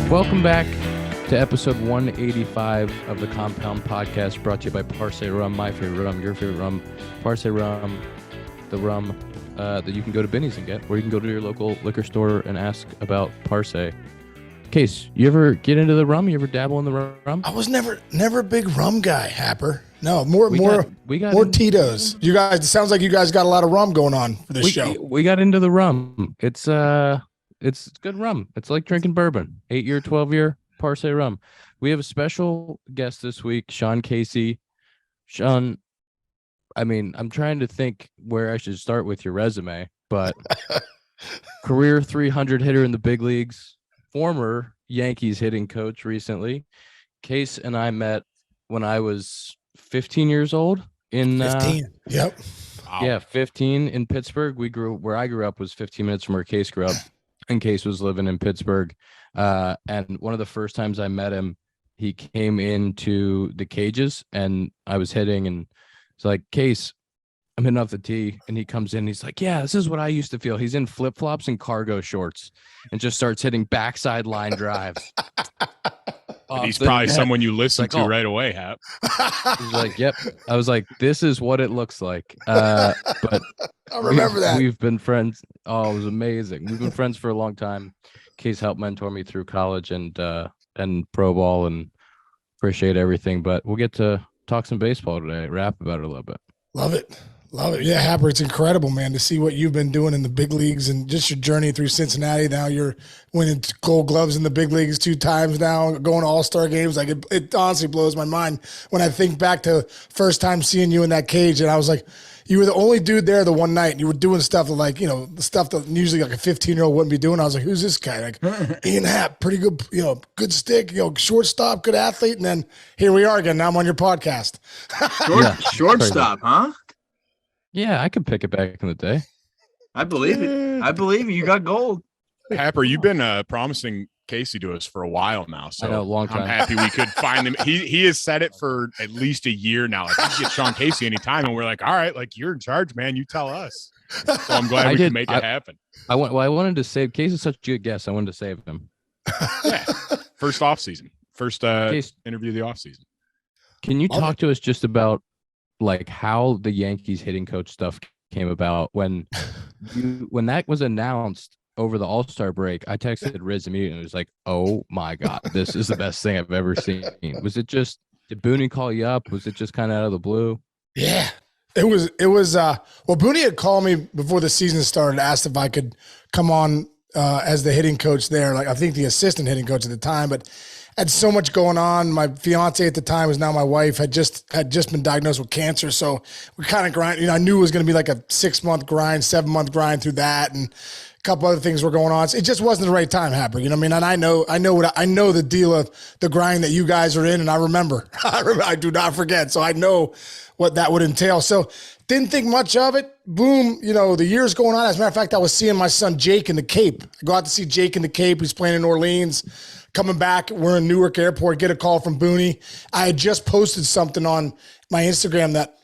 Welcome back to episode 185 of the Compound Podcast, brought to you by Parse Rum, my favorite rum, your favorite rum, Parse Rum, the rum that you can go to Binny's and get, or you can go to your local liquor store and ask about Parse. Case, you ever get into the rum? You ever dabble in the rum? I was never a big rum guy, Happer. No, more Tito's. You guys, it sounds like you guys got a lot of rum going on for this show. We got into the rum. It's good rum. It's like drinking bourbon. 8-year, 12-year Parse rum. We have a special guest this week, Sean Casey. Sean, I mean, I'm trying to think where I should start with your resume, but career 300 hitter in the big leagues, former Yankees hitting coach recently. Case and I met when I was 15 years old in 15. Yep. Wow. Yeah, 15 in Pittsburgh. Where I grew up was 15 minutes from where Case grew up, and Case was living in Pittsburgh. And one of the first times I met him, he came into the cages and I was hitting, and it's like, Case, I'm hitting off the tee, and he comes in and he's like, yeah, this is what I used to feel. He's in flip-flops and cargo shorts and just starts hitting backside line drives. He's probably someone you listen to right away, Hap. He's like, yep. I was like, this is what it looks like. But I remember that. We've been friends. Oh, it was amazing. We've been friends for a long time. Case helped mentor me through college and pro ball, and appreciate everything. But we'll get to talk some baseball today, rap about it a little bit. Love it. Love it. Yeah, Happer, it's incredible, man, to see what you've been doing in the big leagues and just your journey through Cincinnati. Now you're winning gold gloves in the big leagues 2 times now, going to all-star games. Like it honestly blows my mind when I think back to first time seeing you in that cage, and I was like, you were the only dude there the one night, and you were doing stuff like, you know, the stuff that usually like a 15-year-old wouldn't be doing. I was like, who's this guy? Like, Ian Happ, pretty good, good stick, shortstop, good athlete. And then here we are again. Now I'm on your podcast. Shortstop, huh? Yeah, I could pick it back in the day. I believe it. I believe it. You got gold. Happer, you've been promising Casey to us for a while now, so I know, long time. I'm happy we could find him. He has said it for at least a year now. Like, you can get Sean Casey anytime, and we're like, all right, like, you're in charge, man. You tell us. So I'm glad we can make it happen. I wanted to save. Case is such a good guest. I wanted to save him. Yeah. First off season. First interview of the off season. Can you talk to us just about like how the Yankees hitting coach stuff came about when that was announced over the All-Star break? I texted Riz immediately and it was like, oh my God, this is the best thing I've ever seen. Did Booney call you up? Was it just kind of out of the blue? Yeah, it was well, Booney had called me before the season started, asked if I could come on as the hitting coach there. Like, I think the assistant hitting coach at the time, but had so much going on. My fiance at the time, was now my wife, had just been diagnosed with cancer. So we kind of grind. I knew it was going to be like a 6-month grind, 7-month grind through that, and a couple other things were going on. So it just wasn't the right time, Happer. You know what I mean? And I know the deal of the grind that you guys are in, and I remember. I do not forget. So I know what that would entail. So didn't think much of it. Boom, the year's going on. As a matter of fact, I was seeing my son Jake in the Cape. I go out to see Jake in the Cape. He's playing in Orleans. Coming back, we're in Newark Airport, get a call from Booney. I had just posted something on my Instagram that,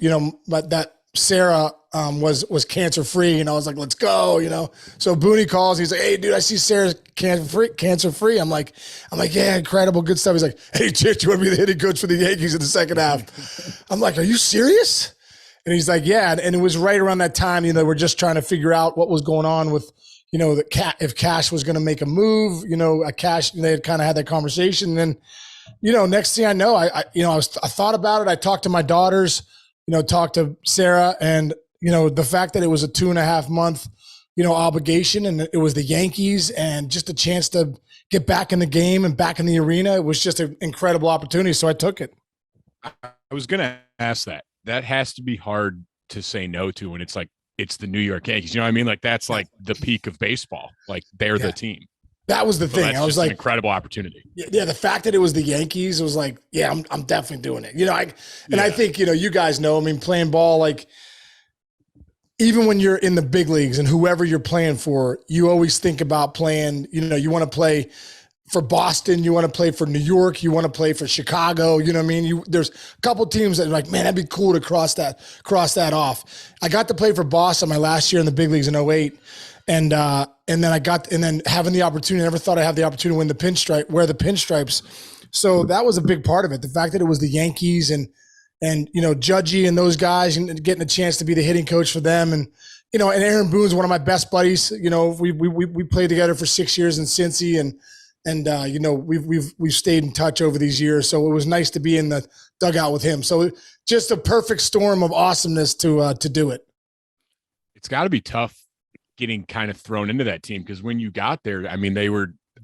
that Sarah was cancer-free, and I was like, let's go, So Booney calls. He's like, hey, dude, I see Sarah's cancer-free. I'm like, yeah, incredible, good stuff. He's like, hey, Chick, you want to be the hitting coach for the Yankees in the second half? I'm like, are you serious? And he's like, yeah. And it was right around that time, we're just trying to figure out what was going on with, if Cash was going to make a move, Cash, they had kind of had that conversation. And then, next thing I know, I thought about it. I talked to my daughters, talked to Sarah, and, the fact that it was a 2.5 month, obligation, and it was the Yankees, and just a chance to get back in the game and back in the arena. It was just an incredible opportunity. So I took it. I was going to ask that. That has to be hard to say no to when it's like, it's the New York Yankees. You know what I mean? Like, that's like the peak of baseball. Like, they're the team. That was the thing. I was like, an incredible opportunity. Yeah. The fact that it was the Yankees, it was like, yeah, I'm definitely doing it. I think, you guys know, playing ball, like, even when you're in the big leagues and whoever you're playing for, you always think about playing, you want to play for Boston, you want to play for New York, you want to play for Chicago, you know what I mean? There's a couple teams that are like, man, that'd be cool to cross that off. I got to play for Boston my last year in the big leagues in 2008. and then having the opportunity, I never thought I'd have the opportunity to win wear the pinstripes. So that was a big part of it. The fact that it was the Yankees and Judgy and those guys, and getting a chance to be the hitting coach for them. And, and Aaron Boone's one of my best buddies. We played together for 6 years in Cincy, and we've stayed in touch over these years. So it was nice to be in the dugout with him. So just a perfect storm of awesomeness to do it. It's got to be tough getting kind of thrown into that team, because when you got there, I mean,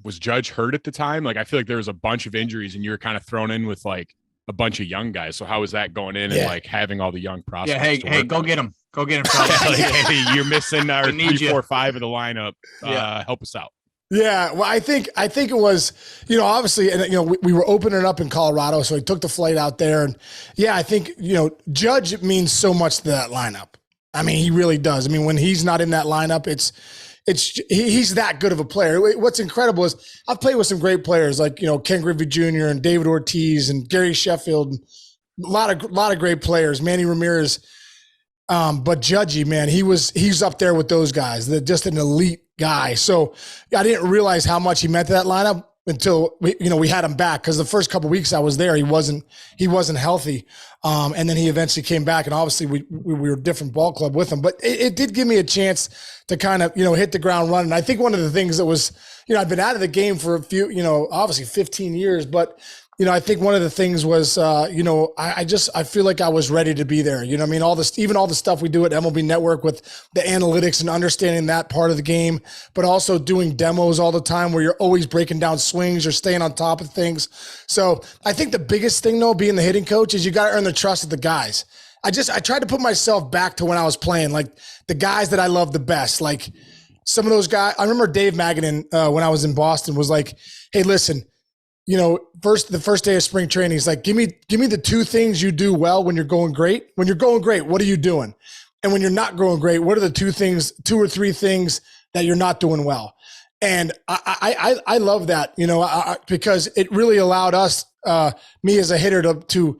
was Judge hurt at the time? Like, I feel like there was a bunch of injuries and you were kind of thrown in with like a bunch of young guys. So how was that going in and like having all the young prospects? Yeah. Hey, go get them. Go get them. Hey, you're missing our 3, 4, 5 of the lineup. Help us out. Yeah. Well, I think it was, obviously, and, we were opening up in Colorado. So he took the flight out there, and I think, Judge means so much to that lineup. I mean, he really does. I mean, when he's not in that lineup, he's that good of a player. What's incredible is I've played with some great players like, Ken Griffey Jr. and David Ortiz and Gary Sheffield, and a lot of great players, Manny Ramirez. But Judgy, man, he's up there with those guys. They're just an elite guy. So I didn't realize how much he meant to that lineup until we had him back, because the first couple of weeks I was there, he wasn't healthy. And then he eventually came back, and obviously we were a different ball club with him, but it did give me a chance to kind of, hit the ground running. I think one of the things that was, I've been out of the game for a few, obviously 15 years, but I think one of the things was, I feel like I was ready to be there. I mean, all the stuff we do at MLB Network with the analytics and understanding that part of the game, but also doing demos all the time where you're always breaking down swings or staying on top of things. So I think the biggest thing, though, being the hitting coach, is you got to earn the trust of the guys. I tried to put myself back to when I was playing, like the guys that I love the best. Like some of those guys, I remember Dave Magadan, when I was in Boston, was like, hey, listen, the first day of spring training, he's like, give me the 2 things you do well when you're going great. When you're going great, what are you doing? And when you're not going great, what are the 2 or 3 things that you're not doing well? And I love that, because it really allowed us, me as a hitter to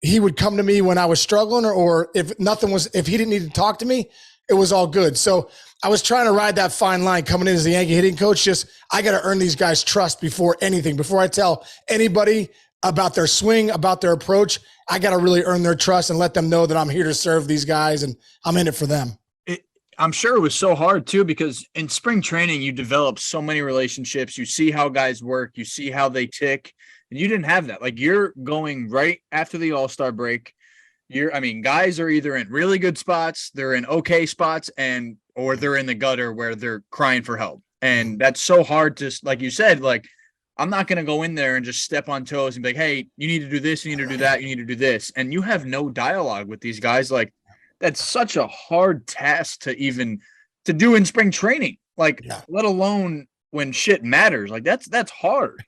he would come to me when I was struggling, or if he didn't need to talk to me, it was all good. So I was trying to ride that fine line coming in as the Yankee hitting coach. I got to earn these guys' trust before anything. Before I tell anybody about their swing, about their approach, I got to really earn their trust and let them know that I'm here to serve these guys and I'm in it for them. I'm sure it was so hard too, because in spring training, you develop so many relationships. You see how guys work, you see how they tick, and you didn't have that. Like, you're going right after the All-Star break. Guys are either in really good spots, they're in okay spots, or they're in the gutter where they're crying for help. And that's so hard to, like you said, like, I'm not going to go in there and just step on toes and be like, hey, you need to do this, you need to do that, you need to do this. And you have no dialogue with these guys. Like, that's such a hard task to do in spring training, let alone when shit matters. Like, that's hard.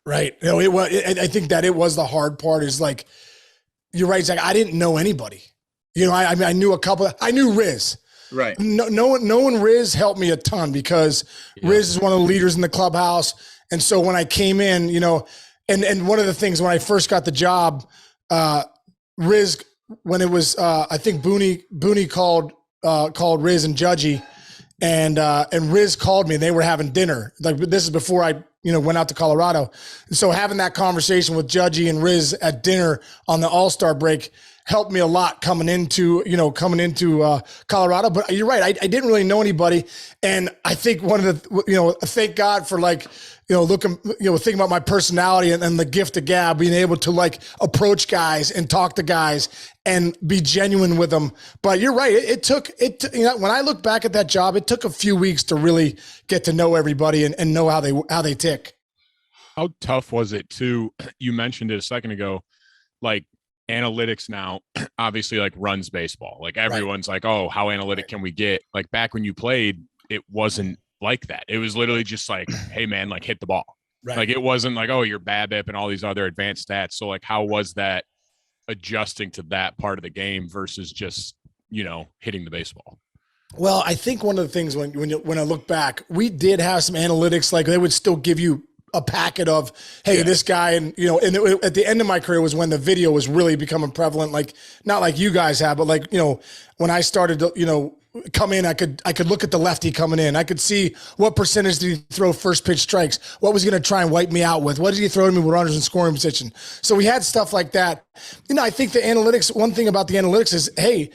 Right. I think that it was the hard part, is like, you're right, Zach. I didn't know anybody. I knew a couple. I knew Riz. Right. No one Riz helped me a ton, because Riz is one of the leaders in the clubhouse. And so when I came in, and one of the things when I first got the job, Riz, when it was, I think Booney called Riz and Judgy, and Riz called me, and they were having dinner. Like, this is before I went out to Colorado. So having that conversation with Judgy and Riz at dinner on the All-Star break helped me a lot coming into Colorado. But you're right. I didn't really know anybody. And I think one of the, thank God for thinking about my personality and the gift of gab, being able to approach guys and talk to guys and be genuine with them. But you're right. It took when I look back at that job, it took a few weeks to really get to know everybody and know how they tick. How tough was it you mentioned it a second ago, like, analytics now obviously runs baseball. Like, everyone's like, oh, how analytic can we get? Like, back when you played, it wasn't like that. It was literally just like, hey man, hit the ball. Right. Like, it wasn't like, oh, you're BABIP and all these other advanced stats. So how was that adjusting to that part of the game versus just, hitting the baseball? Well, I think one of the things when I look back, we did have some analytics. Like, they would still give you a packet of, hey, this guy, and at the end of my career was when the video was really becoming prevalent. Like, not like you guys have, but when I started, come in, I could look at the lefty coming in. I could see what percentage did he throw first pitch strikes, what was he going to try and wipe me out with, what did he throw to me with runners in scoring position. So we had stuff like that. I think the analytics, one thing about the analytics is, hey,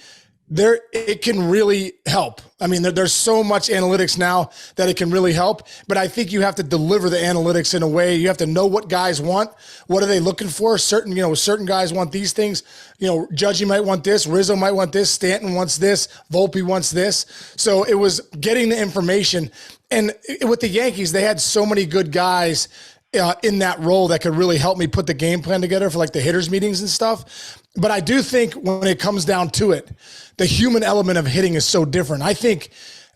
it can really help. I mean, there's so much analytics now that it can really help, but I think you have to deliver the analytics in a way. You have to know what guys want. What are they looking for? Certain guys want these things. Judgy might want this. Rizzo might want this. Stanton wants this. Volpe wants this. So it was getting the information. And with the Yankees, they had so many good guys in that role that could really help me put the game plan together for like the hitters meetings and stuff. But I do think when it comes down to it, the human element of hitting is so different. I think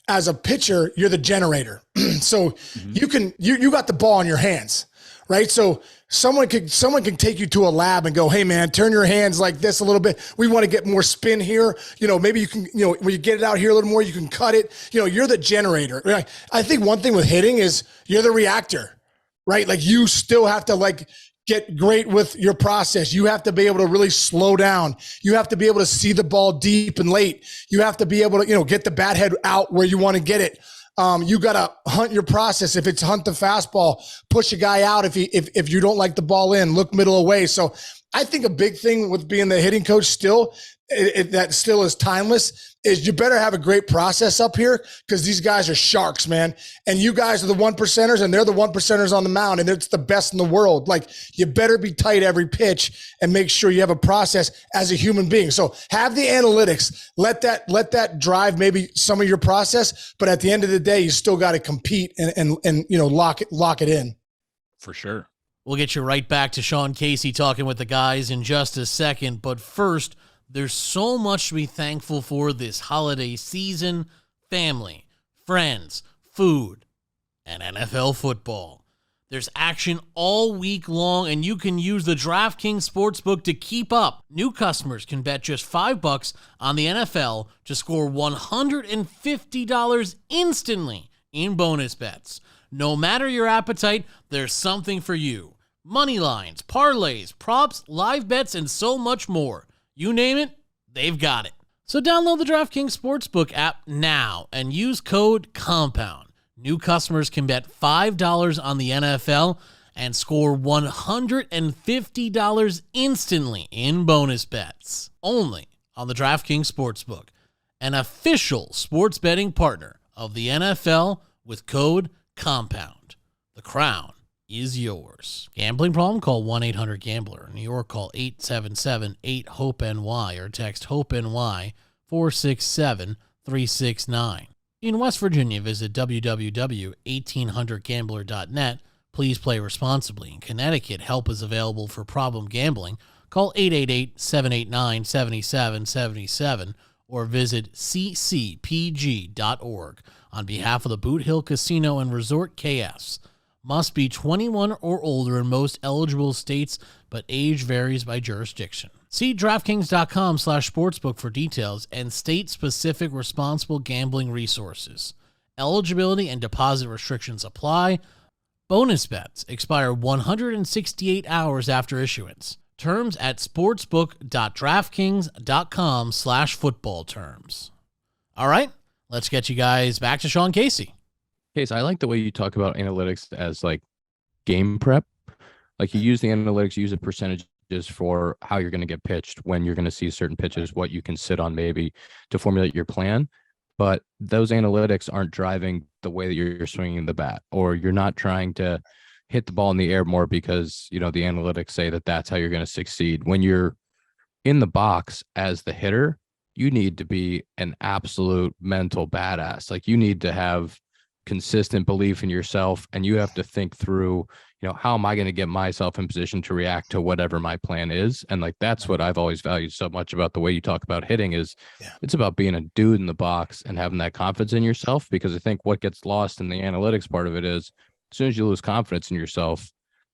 as a pitcher, you're the generator. So you got the ball in your hands, right? So someone can take you to a lab and go, hey man, turn your hands like this a little bit. We want to get more spin here. Maybe you can, when you get it out here a little more, you can cut it. You're the generator. Right? I think one thing with hitting is you're the reactor, right? Like you still have to get great with your process. You have to be able to really slow down. You have to be able to see the ball deep and late. You have to be able to, get the bat head out where you want to get it. You got to hunt your process. If it's hunt the fastball, push a guy out. If you don't like the ball in, look middle away. So I think a big thing with being the hitting coach still, that still is timeless, is you better have a great process up here because these guys are sharks, man. And you guys are the 1%ers and they're the 1%ers on the mound and it's the best in the world. Like you better be tight every pitch and make sure you have a process as a human being. So have the analytics, let that drive maybe some of your process, but at the end of the day, you still got to compete and lock it in. For sure. We'll get you right back to Sean Casey talking with the guys in just a second. But first, there's so much to be thankful for this holiday season: family, friends, food, and NFL football. There's action all week long, and you can use the DraftKings Sportsbook to keep up. New customers can bet just $5 on the NFL to score $150 instantly in bonus bets. No matter your appetite, there's something for you. Money lines, parlays, props, live bets, and so much more. You name it, they've got it. So download the DraftKings Sportsbook app now and use code COMPOUND. New customers can bet $5 on the NFL and score $150 instantly in bonus bets. Only on the DraftKings Sportsbook, an official sports betting partner of the NFL with code COMPOUND. The crown is yours. Gambling problem? Call 1-800-GAMBLER. New York, call 877-8-HOPE-NY or text HOPE-NY 467-369. In West Virginia, visit www.1800gambler.net. Please play responsibly. In Connecticut, help is available for problem gambling. Call 888-789-7777 or visit ccpg.org. On behalf of the Boot Hill Casino and Resort KFs, must be 21 or older in most eligible states, but age varies by jurisdiction. See DraftKings.com/sportsbook for details and state-specific responsible gambling resources. Eligibility and deposit restrictions apply. Bonus bets expire 168 hours after issuance. Terms at sportsbook.draftkings.com/football terms. All right, let's get you guys back to Sean Casey. Case, I like the way you talk about analytics as like game prep. Like you use the analytics, use the percentages for how you're going to get pitched, when you're going to see certain pitches, what you can sit on maybe to formulate your plan. But those analytics aren't driving the way that you're swinging the bat, or you're not trying to hit the ball in the air more because, the analytics say that that's how you're going to succeed. When you're in the box as the hitter, you need to be an absolute mental badass. Like you need to have consistent belief in yourself, and you have to think through, how am I going to get myself in position to react to whatever my plan is? And like, that's what I've always valued so much about the way you talk about hitting is It's about being a dude in the box and having that confidence in yourself, because I think what gets lost in the analytics part of it is as soon as you lose confidence in yourself,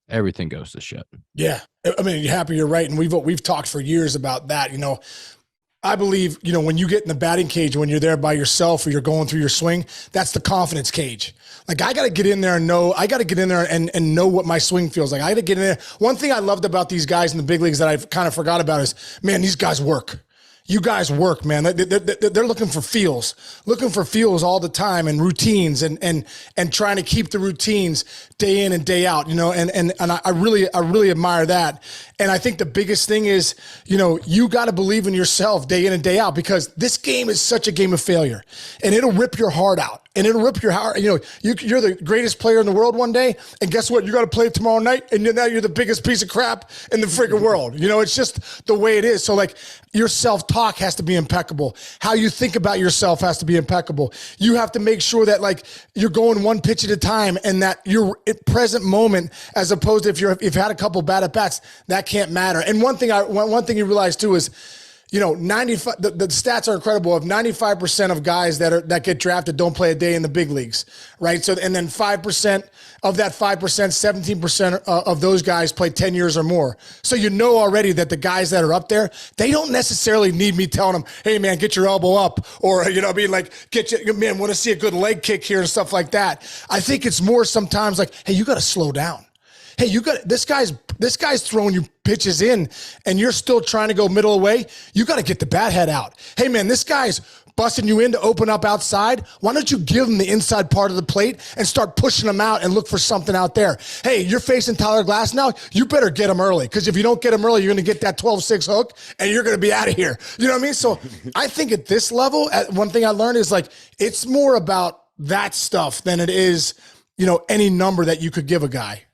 everything goes to shit. Yeah. I mean, you're happy, you're right. And we've talked for years about that. I believe, when you get in the batting cage, when you're there by yourself or you're going through your swing, that's the confidence cage. Like I got to get in there and know, and know what my swing feels like. I got to get in there. One thing I loved about these guys in the big leagues that I've kind of forgot about is, man, these guys work. you guys work, man. They're looking for feels all the time and routines and trying to keep the routines day in and day out, you know, and I really admire that. And I think the biggest thing is, you know, you got to believe in yourself day in and day out, because this game is such a game of failure, and it'll rip your heart out. And it'll rip your heart. You know, you're the greatest player in the world one day, and guess what? You got to play tomorrow night, and now you're the biggest piece of crap in the freaking world. You know, it's just the way it is. So, like, your self-talk has to be impeccable. How you think about yourself has to be impeccable. You have to make sure that, like, you're going one pitch at a time, and that you're at present moment, as opposed to if you've had a couple bad at bats, that can't matter. And one thing you realize too is, you know, 95. The stats are incredible. Of 95% of guys that get drafted don't play a day in the big leagues, right? So, and then 5% of that 5%, 17% of those guys play 10 years or more. So you know already that the guys that are up there, they don't necessarily need me telling them, "Hey man, get your elbow up," or, you know, I mean, like, man, want to see a good leg kick here and stuff like that. I think it's more sometimes like, "Hey, you got to slow down. Hey, you got this guy's throwing you pitches in, and you're still trying to go middle away. You got to get the bat head out. Hey man, this guy's busting you in to open up outside. Why don't you give him the inside part of the plate and start pushing him out and look for something out there? Hey, you're facing Tyler Glass now. You better get him early, because if you don't get him early, you're going to get that 12-6 hook, and you're going to be out of here." You know what I mean? So I think at this level, one thing I learned is, like, it's more about that stuff than it is, you know, any number that you could give a guy.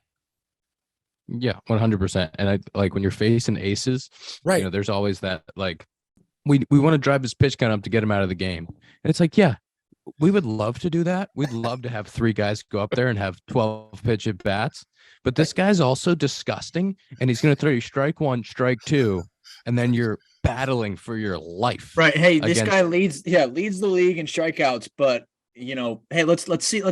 Yeah, 100%. And I like when you're facing aces, Right? you know, there's always that, like, we want to drive his pitch count up to get him out of the game. And it's like, yeah, we would love to do that. We'd love to have 3 guys go up there and have 12 pitch at bats. But this guy's also disgusting, and he's going to throw you strike 1, strike 2, and then you're battling for your life. Right. Hey, this guy leads the league in strikeouts, but, you know, hey, let's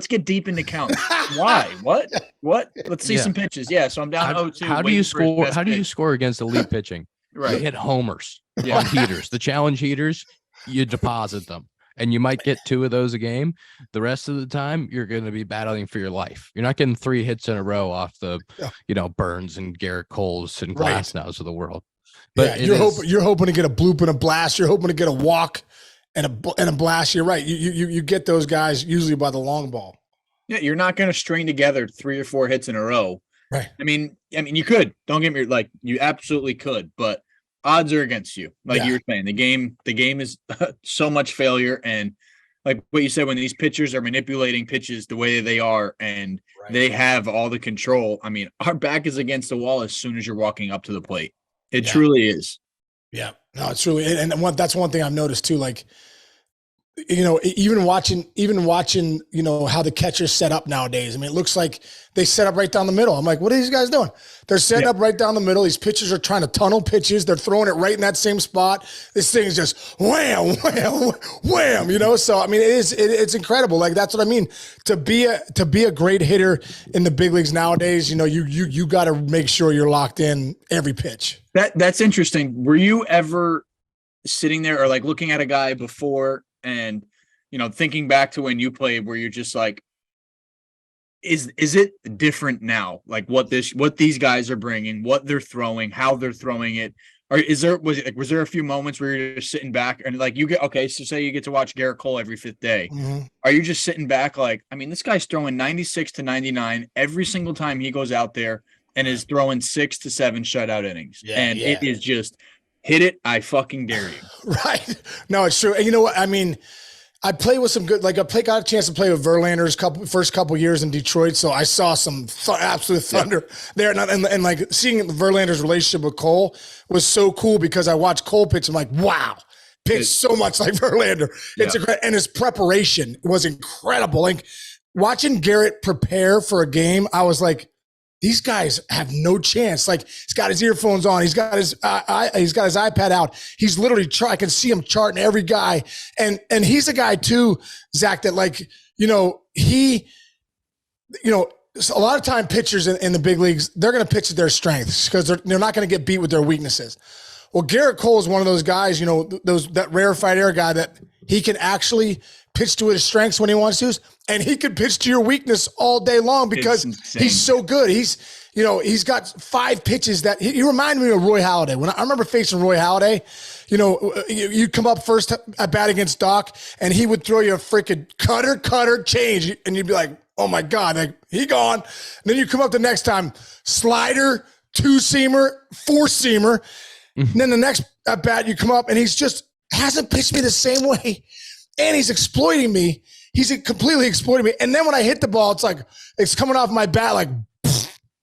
get deep into counts. Why? What? Let's see some pitches. Yeah. So I'm down 0-2. How do you score? How do you score against elite pitching? Right. You hit homers on heaters. The challenge heaters, you deposit them, and you might get 2 of those a game. The rest of the time, you're going to be battling for your life. You're not getting 3 hits in a row off the, you know, Burns and Garrett Coles and Glasnows of the world. But you're hoping to get a bloop and a blast. You're hoping to get a walk and a blast. You're right. You get those guys usually by the long ball. Yeah, you're not going to string together 3 or 4 hits in a row. Right. I mean, you could. Don't get me, like, you absolutely could, but odds are against you. Like you were saying, the game is so much failure, and like what you said, when these pitchers are manipulating pitches the way they are, and they have all the control. I mean, our back is against the wall as soon as you're walking up to the plate. It truly is. Yeah. No, it's really, and that's one thing I've noticed too. Like, you know, even watching, you know, how the catchers set up nowadays. I mean, it looks like they set up right down the middle. I'm like, what are these guys doing? They're setting up right down the middle. These pitchers are trying to tunnel pitches. They're throwing it right in that same spot. This thing is just wham, wham, wham, you know? So, I mean, it's incredible. Like, that's what I mean. To be a great hitter in the big leagues nowadays, you know, you got to make sure you're locked in every pitch. That's interesting. Were you ever sitting there or like looking at a guy before and, you know, thinking back to when you played, where you're just like, is it different now? Like what these guys are bringing, what they're throwing, how they're throwing it, or was there a few moments where you're just sitting back and like so say you get to watch Garrett Cole every 5th day. Mm-hmm. Are you just sitting back like, I mean, this guy's throwing 96 to 99 every single time he goes out there and is throwing 6 to 7 shutout innings, it is just hit it, I fucking dare you. Right. No, it's true. And you know what? I mean, I played with some good, like got a chance to play with Verlander's first couple years in Detroit. So I saw some absolute thunder there. And like seeing Verlander's relationship with Cole was so cool, because I watched Cole pitch. I'm like, wow, pitched so much like Verlander. It's incredible. And his preparation was incredible. Like watching Garrett prepare for a game, I was like, these guys have no chance. Like he's got his earphones on. He's got his iPad out. He's literally I can see him charting every guy. And he's a guy too, Zach, that like, you know, a lot of time pitchers in the big leagues, they're going to pitch at their strengths because they're not going to get beat with their weaknesses. Well, Garrett Cole is one of those guys, you know, that rarefied air guy that he can actually pitch to his strengths when he wants to, and he can pitch to your weakness all day long because he's so good. He's, he's got 5 pitches that he reminded me of Roy Halladay. When I remember facing Roy Halladay, you'd come up first at bat against Doc, and he would throw you a freaking cutter, change, and you'd be like, oh my God, like, he gone. And then you come up the next time, slider, 2-seamer, 4-seamer. And then the next at bat, you come up, and he's just hasn't pitched me the same way, and he's exploiting me. He's completely exploiting me. And then when I hit the ball, it's like it's coming off my bat like,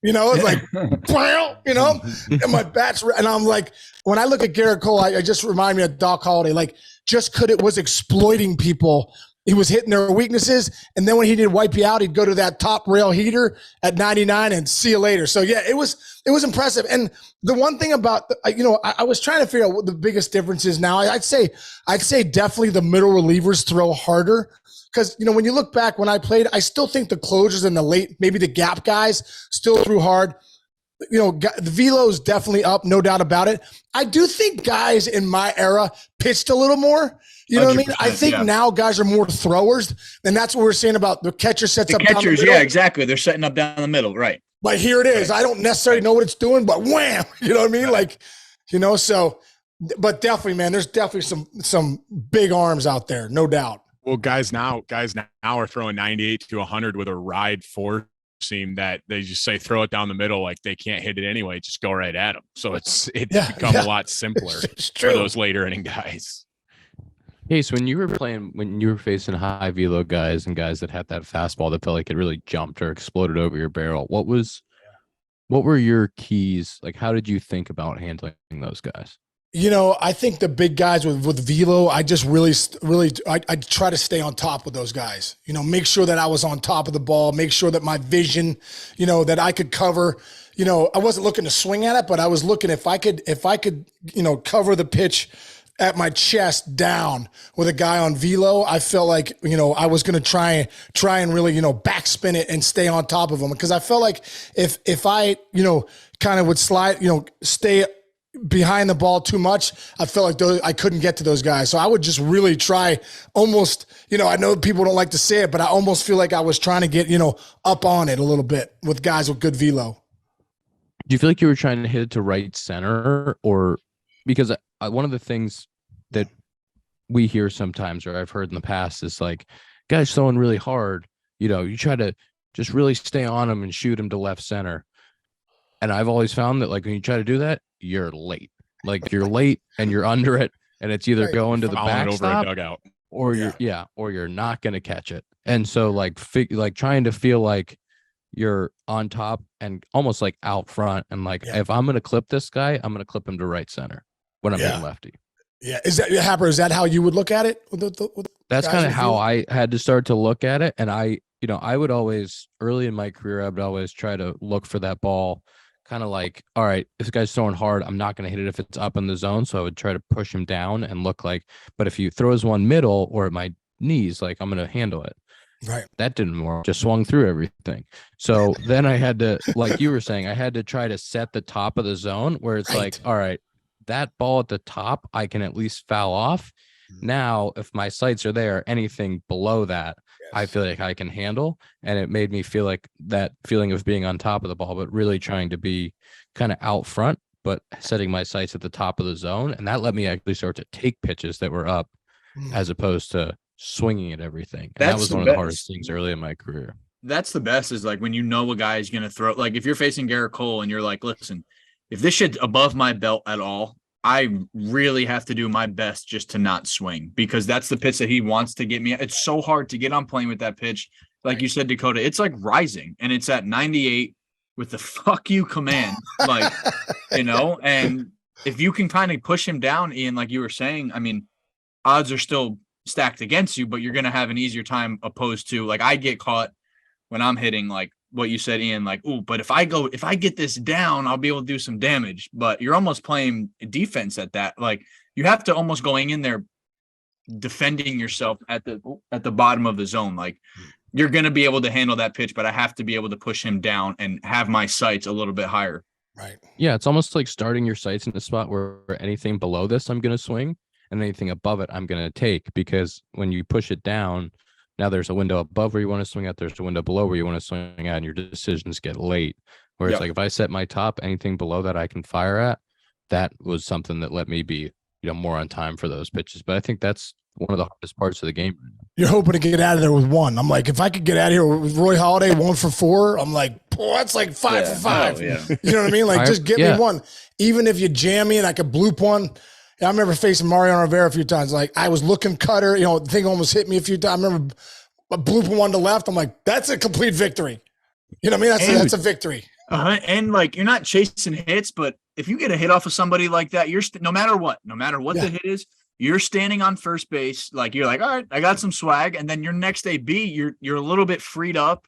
it's like, and my bat's, and I'm like, when I look at Garrett Cole, I just remind me of Doc Holliday. Like, just it was exploiting people. He was hitting their weaknesses, and then when he did wipe you out, he'd go to that top rail heater at 99 and see you later. So yeah, it was impressive. And the one thing about I was trying to figure out what the biggest difference is now. I'd say definitely the middle relievers throw harder. Because, when you look back when I played, I still think the closers and the late, maybe the gap guys still threw hard. The velo's definitely up, no doubt about it. I do think guys in my era pitched a little more. You know what I mean? I think now guys are more throwers, and that's what we're saying about the catcher sets up. Catchers, down the middle. Exactly. They're setting up down the middle, right? But here it is. Right. I don't necessarily know what it's doing, but wham! You know what I mean? Right. Like, so. But definitely, man, there's definitely some big arms out there, no doubt. Well, guys now are throwing 98 to 100 with a ride 4-seam that they just say throw it down the middle, like they can't hit it anyway, just go right at them. So it's become a lot simpler for those later inning guys. Hey, so when you were facing high velo guys and guys that had that fastball that felt like it really jumped or exploded over your barrel, what were your keys? Like, how did you think about handling those guys? I think the big guys with velo, I just really, I try to stay on top of those guys, make sure that I was on top of the ball, make sure that my vision, that I could cover, I wasn't looking to swing at it, but I was looking if I could, cover the pitch at my chest down with a guy on velo, I felt like, I was going to try and really, backspin it and stay on top of him. Because I felt like if I, kind of would slide, stay behind the ball too much, I felt like I couldn't get to those guys. So I would just really try almost, I know people don't like to say it, but I almost feel like I was trying to get, up on it a little bit with guys with good velo. Do you feel like you were trying to hit it to right center, or because one of the things that we hear sometimes, or I've heard in the past, is like guys throwing really hard, you try to just really stay on them and shoot them to left center. And I've always found that, like, when you try to do that, you're late. Like, you're late and you're under it, and it's either going to the backstop over a dugout, or you're not going to catch it. And so, like, trying to feel like you're on top and almost like out front, and like, if I'm going to clip this guy, I'm going to clip him to right center when I'm hitting lefty. Yeah, is that how you would look at it? That's kind of how I had to start to look at it, and I would always, early in my career, I would always try to look for that ball. Kind of like, all right, if this guy's throwing hard, I'm not going to hit it if it's up in the zone. So I would try to push him down and look like, but if you throw his one middle or at my knees, like, I'm going to handle it. Right. That didn't work. Just swung through everything. So then I had to, like you were saying, I had to try to set the top of the zone where it's like, all right, that ball at the top, I can at least foul off. Now, if my sights are there, anything below that, I feel like I can handle. And it made me feel like that feeling of being on top of the ball, but really trying to be kind of out front, but setting my sights at the top of the zone. And that let me actually start to take pitches that were up as opposed to swinging at everything. And that was one of the hardest things early in my career. That's the best, is like when a guy is going to throw, like if you're facing Garrett Cole and you're like, listen, if this shit's above my belt at all, I really have to do my best just to not swing, because that's the pitch that he wants to get me. It's so hard to get on plane with that pitch. Like you said, Dakota, it's like rising, and it's at 98 with the fuck you command, like, and if you can kind of push him down, Ian, like you were saying, I mean, odds are still stacked against you, but you're going to have an easier time opposed to, like, I get caught when I'm hitting, like what you said, Ian, like, ooh, but if I get this down, I'll be able to do some damage. But you're almost playing defense at that. Like, you have to almost going in there defending yourself at the bottom of the zone. Like, you're going to be able to handle that pitch, but I have to be able to push him down and have my sights a little bit higher. Right. Yeah, it's almost like starting your sights in a spot where anything below this, I'm going to swing, and anything above it, I'm going to take, because when you push it down, now there's a window above where you want to swing at, there's a window below where you want to swing at, and your decisions get late where it's Yep. like if I set my top, anything below that I can fire at, that was something that let me be, more on time for those pitches. But I think that's one of the hardest parts of the game. You're hoping to get out of there with one. I'm like, if I could get out of here with Roy Halladay 1 for 4, I'm like, oh, that's like 5 for 5. Oh, yeah. You know what I mean? Like, just get me one. Even if you jam me and I could bloop one. I remember facing Mariano Rivera a few times. Like, I was looking cutter, the thing almost hit me a few times. I remember blooping one to left. I'm like, that's a complete victory. You know what I mean? That's a victory. And like, you're not chasing hits, but if you get a hit off of somebody like that, you're no matter what the hit is, you're standing on first base. Like, you're like, all right, I got some swag. And then your next AB, you're a little bit freed up.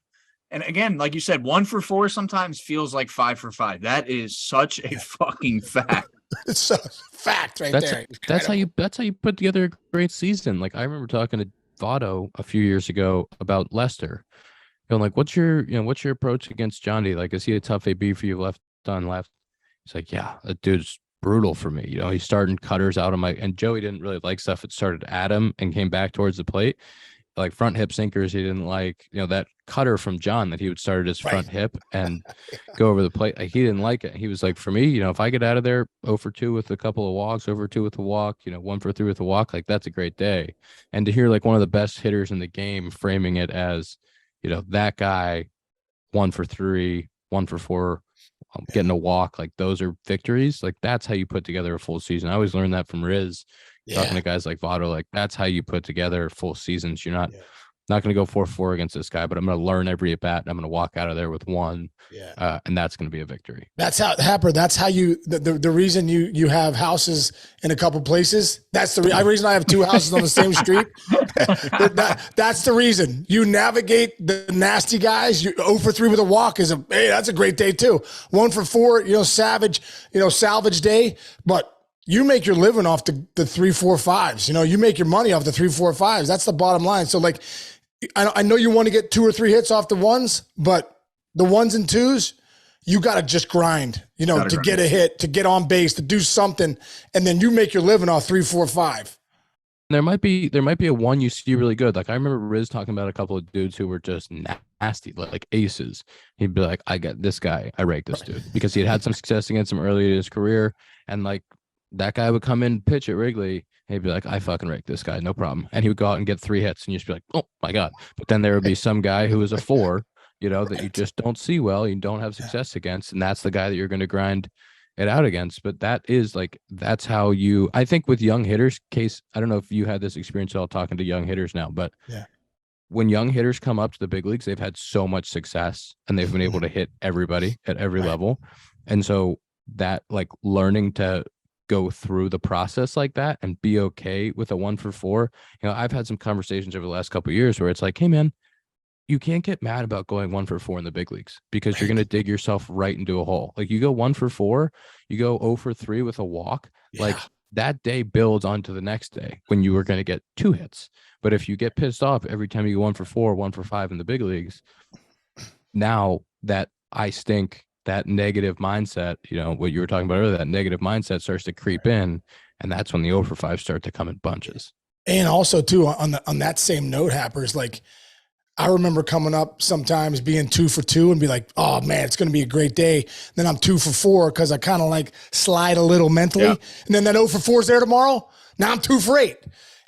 And again, like you said, 1 for 4 sometimes feels like 5 for 5. That is such a fucking fact. It's a fact there. That's how you put together a great season. Like, I remember talking to Votto a few years ago about Lester. Like, what's your approach against Johnny? Like, is he a tough AB for you left on left? He's like, yeah, that dude's brutal for me. He's starting cutters out of and Joey didn't really like stuff that started at him and came back towards the plate. Like front hip sinkers, he didn't like, that cutter from John that he would start at his front hip and go over the plate. Like, he didn't like it. He was like, for me, if I get out of there 0 for 2 with a couple of walks, 0 for 2 with a walk, 1 for 3 with a walk, like, that's a great day. And to hear like one of the best hitters in the game framing it as, that guy 1 for 3, 1 for 4, getting a walk, like, those are victories. Like, that's how you put together a full season. I always learned that from Riz. Talking to guys like Votto, like, that's how you put together full seasons. You're not going to go 4-4 against this guy, but I'm going to learn every at bat and I'm going to walk out of there with 1. And that's going to be a victory. That's how, Happer, that's how you, the reason you have houses in a couple places. That's the reason I have 2 houses on the same street. That's the reason. You navigate the nasty guys. 0 for 3 with a walk hey, that's a great day too. 1 for 4, salvage day, but you make your living off the 3, 4, 5s. You make your money off the 3, 4, 5s. That's the bottom line. So, like, I know you want to get 2 or 3 hits off the 1s, but the 1s and 2s, you got to just grind, to get a hit, to get on base, to do something, and then you make your living off 3, 4, 5. There might be a one you see really good. Like, I remember Riz talking about a couple of dudes who were just nasty, like aces. He'd be like, I got this guy, I rake this dude, because he had some success against him early in his career, and like, that guy would come in, pitch at Wrigley, and he'd be like, I fucking rake this guy, no problem. And he would go out and get 3 hits, and you'd just be like, oh my God. But then there would be some guy who was a 4, that you just don't see well, you don't have success against, and that's the guy that you're going to grind it out against. But that is like, that's how I think with young hitters, Case, I don't know if you had this experience at all talking to young hitters now, but when young hitters come up to the big leagues, they've had so much success and they've been able to hit everybody at every level. And so that, like, learning to go through the process like that and be okay with a 1 for 4. I've had some conversations over the last couple of years where it's like, hey man, you can't get mad about going 1 for 4 in the big leagues, because you're going to dig yourself right into a hole. Like, you go 1 for 4, you go 0 for 3 with a walk, like, that day builds onto the next day when you were going to get 2 hits. But if you get pissed off every time you go 1 for 4, 1 for 5 in the big leagues, now that I stink, that negative mindset, what you were talking about earlier, that negative mindset starts to creep in, and that's when the 0 for 5 start to come in bunches. And also too, on that same note, Happers, like, I remember coming up sometimes being 2 for 2 and be like, oh man, it's going to be a great day. Then I'm 2 for 4 because I kind of like slide a little mentally. And then that 0 for 4 is there tomorrow. Now I'm 2 for 8.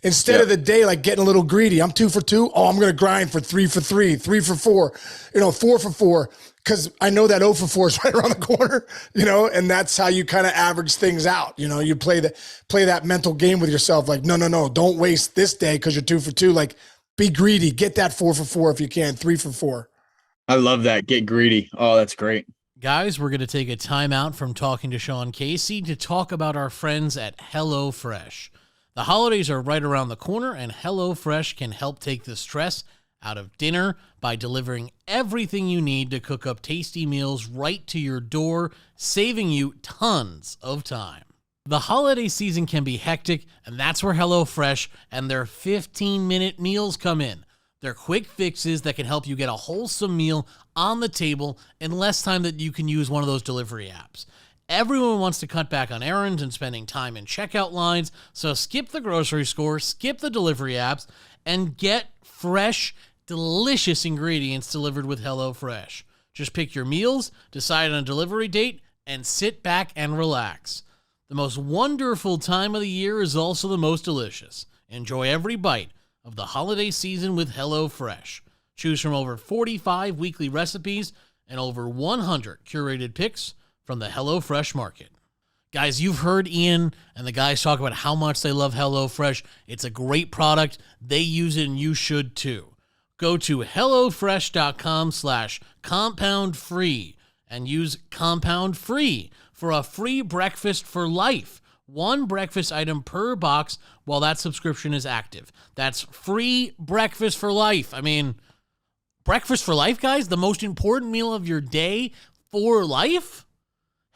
Instead of the day, like, getting a little greedy, I'm 2 for 2. Oh, I'm going to grind for 3 for 3, 3 for 4, 4 for 4. Because I know that 0 for 4 is right around the corner, and that's how you kind of average things out. You play that mental game with yourself. Like, no, don't waste this day because you're 2 for 2. Like, be greedy. Get that 4 for 4 if you can. 3 for 4. I love that. Get greedy. Oh, that's great. Guys, we're going to take a timeout from talking to Sean Casey to talk about our friends at HelloFresh. The holidays are right around the corner, and HelloFresh can help take the stress out of dinner by delivering everything you need to cook up tasty meals right to your door, saving you tons of time. The holiday season can be hectic, and that's where HelloFresh and their 15-minute meals come in. They're quick fixes that can help you get a wholesome meal on the table in less time than you can use one of those delivery apps. Everyone wants to cut back on errands and spending time in checkout lines, so skip the grocery store, skip the delivery apps, and get fresh, delicious ingredients delivered with HelloFresh. Just pick your meals, decide on a delivery date, and sit back and relax. The most wonderful time of the year is also the most delicious. Enjoy every bite of the holiday season with HelloFresh. Choose from over 45 weekly recipes and over 100 curated picks from the HelloFresh market. Guys, you've heard Ian and the guys talk about how much they love HelloFresh. It's a great product. They use it and you should too. Go to HelloFresh.com/compound-free and use compound free for a free breakfast for life. One breakfast item per box while that subscription is active. That's free breakfast for life. I mean, breakfast for life, guys, the most important meal of your day for life?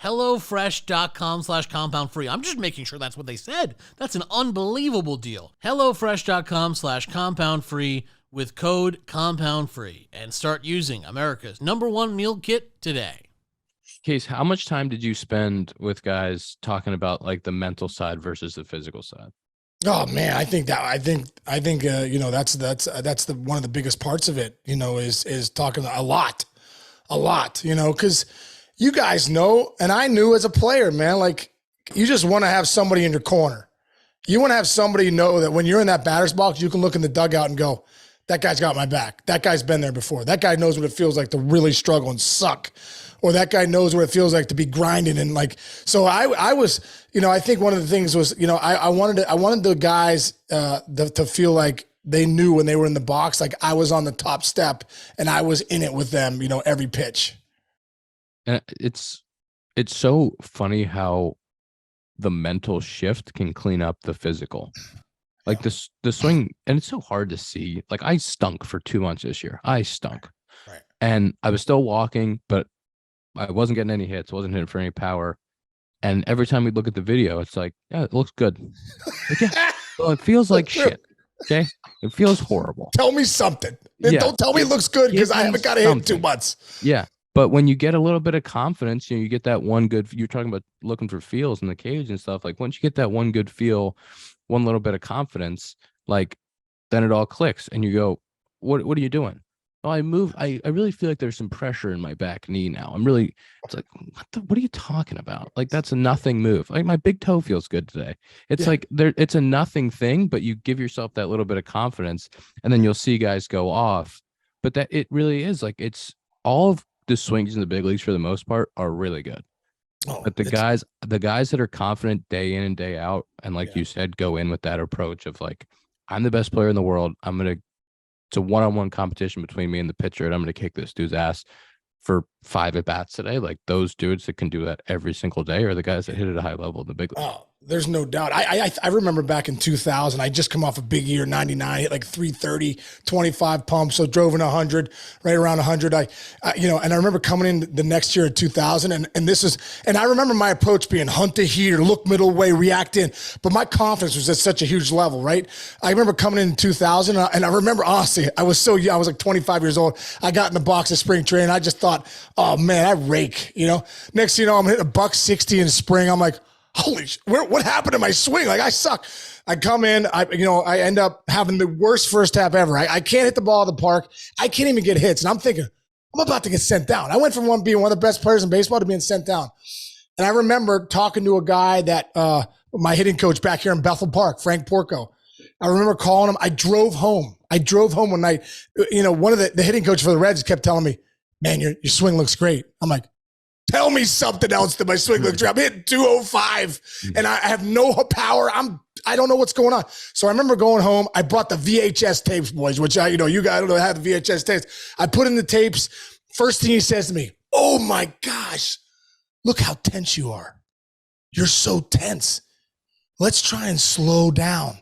HelloFresh.com/compound-free. I'm just making sure that's what they said. That's an unbelievable deal. HelloFresh.com/compound-free with code compound-free and start using America's #1 meal kit today. Case, how much time did you spend with guys talking about like the mental side versus the physical side? Oh man, I think you know, that's the one of the biggest parts of it, you know, is talking a lot, you know, because you guys know, and I knew as a player, man, like you just want to have somebody in your corner. You want to have somebody know that when you're in that batter's box, you can look in the dugout and go, that guy's got my back. That guy's been there before. That guy knows what it feels like to really struggle and suck. Or that guy knows what it feels like to be grinding. And like, so I was, you know, I think one of the things was, you know, I wanted the guys to feel like they knew when they were in the box, like I was on the top step and I was in it with them, you know, every pitch. And it's so funny how the mental shift can clean up the physical. Like the swing, and it's so hard to see. Like I stunk for 2 months this year. I stunk. Right. And I was still walking, but I wasn't getting any hits, wasn't hitting for any power. And every time we look at the video, it's like, yeah, it looks good. Like, yeah, well, it feels like shit. Okay. It feels horrible. Tell me something. Yeah. Don't tell me it looks good because I haven't got a hit in 2 months. Yeah. But when you get a little bit of confidence, you know, you get that one good, you're talking about looking for feels in the cage and stuff. Like once you get that one good feel, one little bit of confidence, like then it all clicks and you go, what are you doing? Oh, I move. I really feel like there's some pressure in my back knee now. It's like, what are you talking about? Like that's a nothing move. Like my big toe feels good today. It's like it's a nothing thing, but you give yourself that little bit of confidence and then you'll see guys go off. But that it really is like, it's all of the swings in the big leagues for the most part are really good. Oh, But the guys that are confident day in and day out, and like you said, go in with that approach of like, I'm the best player in the world. It's a one-on-one competition between me and the pitcher, and I'm going to kick this dude's ass for 5 at-bats today. Like those dudes that can do that every single day are the guys that hit at a high level in the big league. Oh, there's no doubt. I remember back in 2000, I just come off a big year, 99, hit like 330, 25 pumps. So drove in 100, right around 100. You know, and I remember coming in the next year at 2000 and I remember my approach being hunt to heater, look middle way, react in, but my confidence was at such a huge level, right? I remember coming in 2000 and I remember honestly, I was so young. I was like 25 years old. I got in the box at spring training. I just thought, oh man, I rake, you know, next thing you know, I'm hitting $160 in spring. I'm like, holy, what happened to my swing? Like I suck. I come in, I end up having the worst first half ever. I can't hit the ball at the park. I can't even get hits. And I'm thinking, I'm about to get sent down. I went from being one of the best players in baseball to being sent down. And I remember talking to a guy that, my hitting coach back here in Bethel Park, Frank Porco. I remember calling him. I drove home one night. You know, one of the hitting coach for the Reds kept telling me, man, your swing looks great. I'm like, tell me something else that my swing looks great. I'm hitting 205 and I have no power. I don't know what's going on. So I remember going home. I brought the VHS tapes, boys, which you guys don't have the VHS tapes. I put in the tapes. First thing he says to me, oh my gosh, look how tense you are. You're so tense. Let's try and slow down.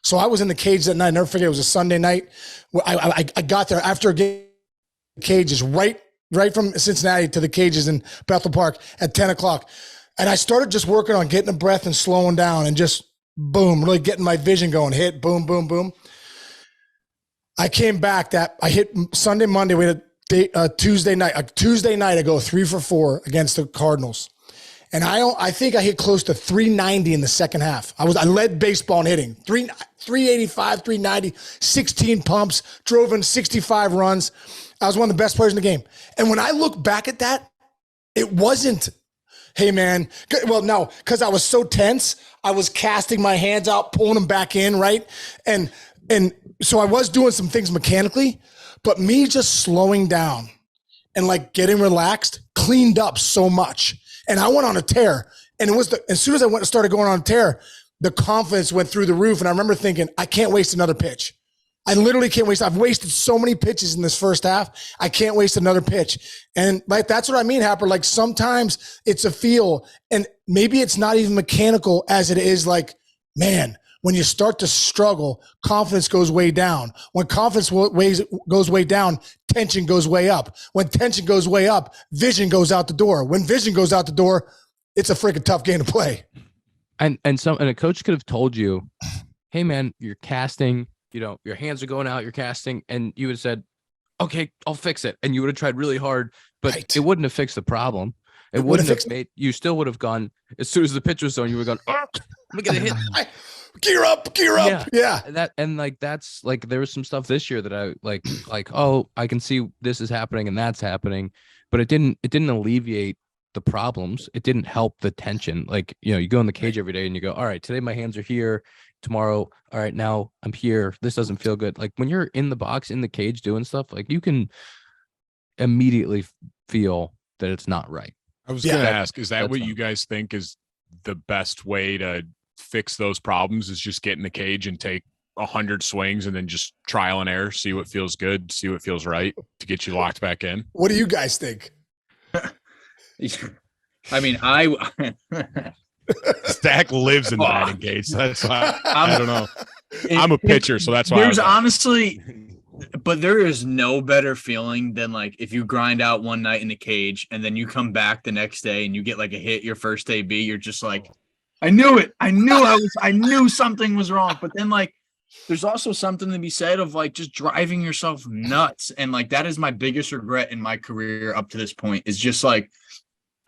So I was in the cage that night. I never forget. It was a Sunday night. I got there after a game. The cage is right from Cincinnati to the cages in Bethel Park at 10 o'clock. And I started just working on getting a breath and slowing down and just boom, really getting my vision going. Hit, boom, boom, boom. I came back I hit Sunday, Monday. We had a Tuesday night. Tuesday night, I go 3 for 4 against the Cardinals. And I think I hit close to 390 in the second half. I led baseball in hitting. 385, 390, 16 pumps, drove in 65 runs. I was one of the best players in the game. And when I look back at that, it wasn't, hey man, well, no, because I was so tense. I was casting my hands out, pulling them back in, right? And so I was doing some things mechanically, but me just slowing down and like getting relaxed cleaned up so much. And I went on a tear. And it was as soon as I started going on a tear, the confidence went through the roof. And I remember thinking, I can't waste another pitch. I literally can't waste. I've wasted so many pitches in this first half. I can't waste another pitch. And like, that's what I mean, Happer. Like sometimes it's a feel, and maybe it's not even mechanical as it is like, man, when you start to struggle, confidence goes way down. When confidence goes way down, tension goes way up. When tension goes way up, vision goes out the door. When vision goes out the door, it's a freaking tough game to play. And a coach could have told you, hey man, you're casting, your hands are going out, you're casting, and you would have said, okay, I'll fix it. And you would have tried really hard, but It wouldn't have fixed the problem. It wouldn't have made, you still would have gone, as soon as the pitch was thrown, you would have gone, oh, I'm gonna get a hit. Gear up. Yeah. That's like, there was some stuff this year that I like, oh, I can see this is happening and that's happening, but it didn't alleviate the problems. It didn't help the tension. Like, you go in the cage every day and you go, all right, today my hands are here. Tomorrow, all right, now I'm here. This doesn't feel good. Like when you're in the box, in the cage doing stuff, like you can immediately feel that it's not right. I was going to ask, is that what you guys think is the best way to fix those problems, is just get in the cage and take 100 swings and then just trial and error, see what feels good, see what feels right to get you locked back in? What do you guys think? I mean, Zach lives in the batting cage. That's why I don't know. I'm a pitcher, so that's why. There's honestly, but there is no better feeling than like if you grind out one night in the cage and then you come back the next day and you get like a hit your first AB. You're just like, I knew it. I knew something was wrong. But then like, there's also something to be said of like just driving yourself nuts. And like, that is my biggest regret in my career up to this point, is just like,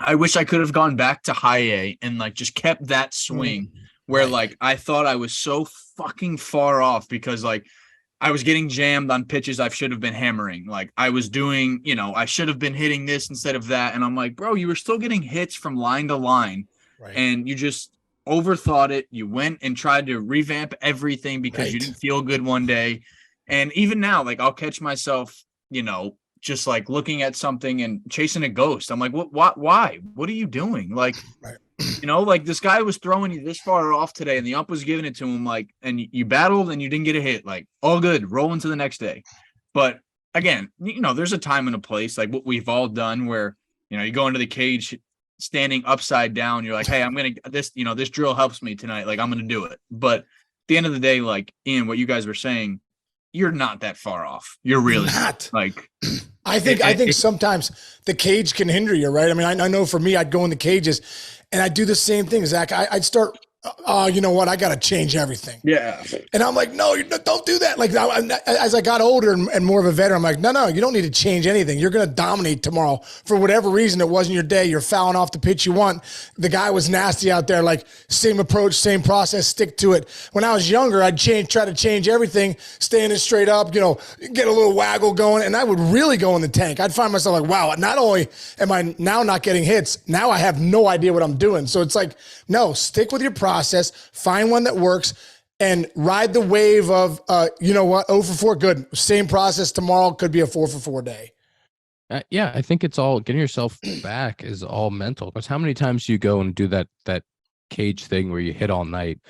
I wish I could have gone back to high A and like just kept that swing where like I thought I was so fucking far off because like I was getting jammed on pitches I should have been hammering. Like I was doing, I should have been hitting this instead of that. And I'm like, bro, you were still getting hits from line to line, and you just overthought it. You went and tried to revamp everything because you didn't feel good one day. And even now, like I'll catch myself, just like looking at something and chasing a ghost. I'm like, why? What are you doing? Like, like this guy was throwing you this far off today and the ump was giving it to him, like, and you battled and you didn't get a hit, like all good, roll into the next day. But again, there's a time and a place, like what we've all done where, you go into the cage standing upside down. You're like, hey, I'm going to this drill helps me tonight. Like I'm going to do it. But at the end of the day, like Ian, what you guys were saying, you're not that far off. You're really not. Like, I think sometimes the cage can hinder you, right? I mean, I know for me, I'd go in the cages and I'd do the same thing, Zach. I'd start, you know what? I got to change everything. Yeah. And I'm like, no, don't do that. Like as I got older and more of a veteran, I'm like, no, you don't need to change anything. You're going to dominate tomorrow for whatever reason. It wasn't your day. You're fouling off the pitch you want. The guy was nasty out there. Like same approach, same process, stick to it. When I was younger, I'd try to change everything, standing straight up, get a little waggle going. And I would really go in the tank. I'd find myself like, wow, not only am I now not getting hits, now I have no idea what I'm doing. So it's like, no, stick with your process, find one that works, and ride the wave of, 0 for 4, good. Same process tomorrow, could be a 4 for 4 day. Yeah, I think it's all getting yourself back is all mental. Because how many times do you go and do that cage thing where you hit all night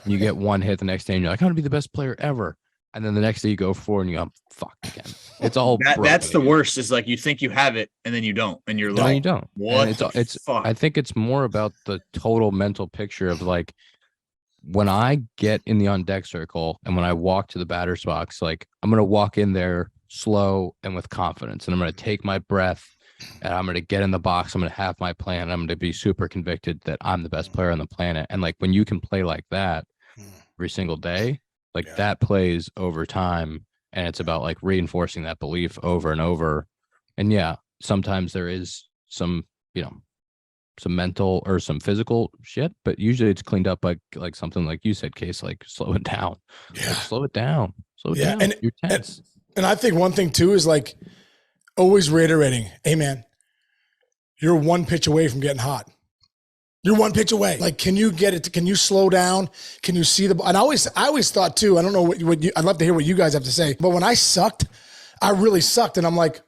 and you get one hit the next day and you're like, I'm going to be the best player ever. And then the next day you go 4 and you go, fuck again. It's all that's the worst, is like you think you have it and then you don't. And you're like, no, you don't. What? It's fuck? I think it's more about the total mental picture of like, when I get in the on deck circle and when I walk to the batter's box, like I'm going to walk in there slow and with confidence, and I'm going to take my breath and I'm going to get in the box. I'm going to have my plan. And I'm going to be super convicted that I'm the best player on the planet. And like, when you can play like that every single day, like that plays over time, and it's about like reinforcing that belief over and over. And yeah, sometimes there is some, some mental or some physical shit, but usually it's cleaned up by like something like you said, Case, like slow it down. Yeah. Like, slow it down. Slow it down. And, you're tense. And I think one thing too is like, always reiterating, hey man, you're one pitch away from getting hot. You're one pitch away. Like, can you get it? Can you slow down? Can you see the ball? And I always thought too, I don't know what you, I'd love to hear what you guys have to say, but when I sucked, I really sucked. And I'm like,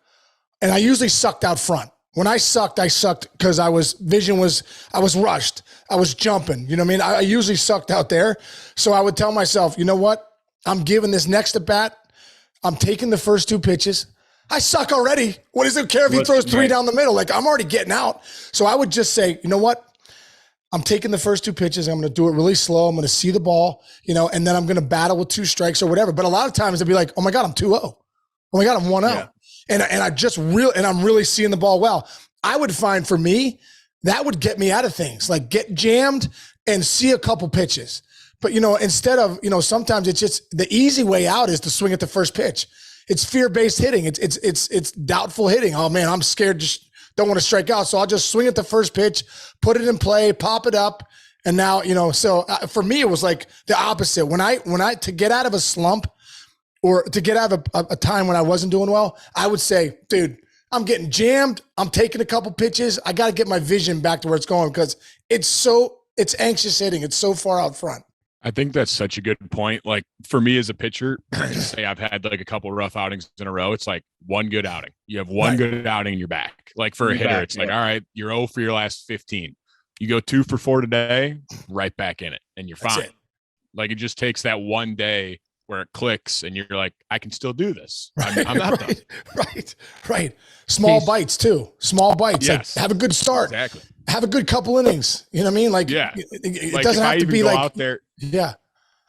and I usually sucked out front. When I sucked because I was rushed. I was jumping. You know what I mean? I usually sucked out there. So I would tell myself, you know what? I'm giving this next at bat. I'm taking the first 2 pitches. I suck already. What does it care if he throws 3 down the middle? Like, I'm already getting out. So I would just say, you know what? I'm taking the first 2 pitches. I'm going to do it really slow. I'm going to see the ball, and then I'm going to battle with 2 strikes or whatever. But a lot of times they'll be like, oh my God, I'm 2-0. Oh my God, I'm 1-0. Yeah. And I'm really seeing the ball well. I would find for me, that would get me out of things, like get jammed and see a couple pitches. But, instead of, sometimes it's just the easy way out is to swing at the first pitch. It's fear-based hitting. It's doubtful hitting. Oh man, I'm scared. Just don't want to strike out. So I'll just swing at the first pitch, put it in play, pop it up. And now, so for me, it was like the opposite. When I, to get out of a slump or to get out of a time when I wasn't doing well, I would say, dude, I'm getting jammed. I'm taking a couple pitches. I got to get my vision back to where it's going because it's anxious hitting. It's so far out front. I think that's such a good point. Like for me as a pitcher, say I've had like a couple rough outings in a row. It's like one good outing. You have one good outing and you're back. Like for a hitter, it's like, all right, you're 0 for your last 15. You go 2 for 4 today, right back in it, and you're fine. Like it just takes that one day where it clicks and you're like, I can still do this. I'm not done. Right. Small bites too. Small bites. Yes. Like, have a good start. Exactly. Have a good couple innings. You know what I mean? Like, it like doesn't have to be like out there. Yeah.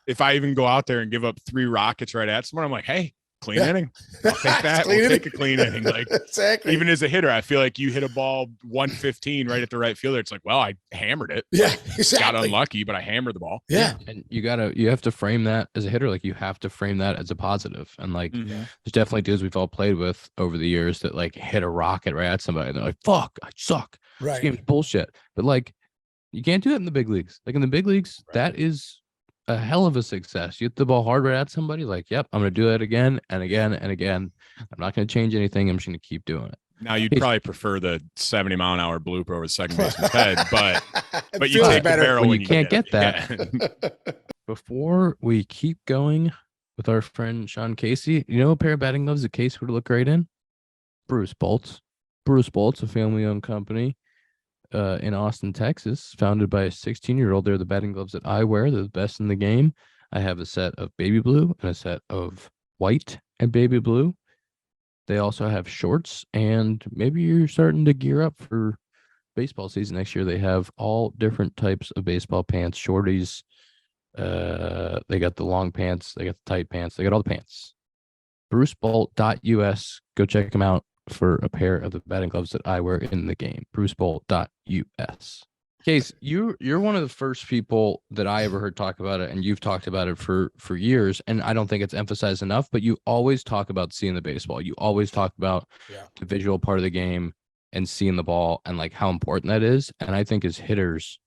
If I even go out there and give up 3 rockets right at someone, I'm like, hey, clean inning. I'll take that. We'll take a clean inning. Like exactly. Even as a hitter, I feel like you hit a ball 115 right at the right fielder. It's like, well, I hammered it. Yeah, like, exactly. Got unlucky, but I hammered the ball. Yeah. And you have to frame that as a hitter. Like you have to frame that as a positive. And like, there's definitely dudes we've all played with over the years that like hit a rocket right at somebody. And they're like, fuck, I suck. Right. This game's bullshit. But like, you can't do that in the big leagues. Like in the big leagues, that is a hell of a success. You hit the ball hard right at somebody, like, yep, I'm going to do that again and again and again. I'm not going to change anything. I'm just going to keep doing it. Now you'd probably prefer the 70-mile-an-hour blooper over the second baseman's head, but you take better the barrel when you can't get that. Yeah. Before we keep going with our friend Sean Casey, you know a pair of batting gloves that Casey would look great in? Bruce Bolts. Bruce Bolts, a family-owned company in Austin, Texas, founded by a 16-year-old. They're the batting gloves that I wear. They're the best in the game. I have a set of baby blue and a set of white and baby blue. They also have shorts, and maybe you're starting to gear up for baseball season next year. They have all different types of baseball pants, shorties. They got the long pants. They got the tight pants. They got all the pants. BruceBolt.us. Go check them out for a pair of the batting gloves that I wear in the game. BruceBolt.us. Case, you're one of the first people that I ever heard talk about it, and you've talked about it for years, and I don't think it's emphasized enough, but you always talk about seeing the baseball. You always talk about the visual part of the game and seeing the ball and like how important that is. And I think as hitters,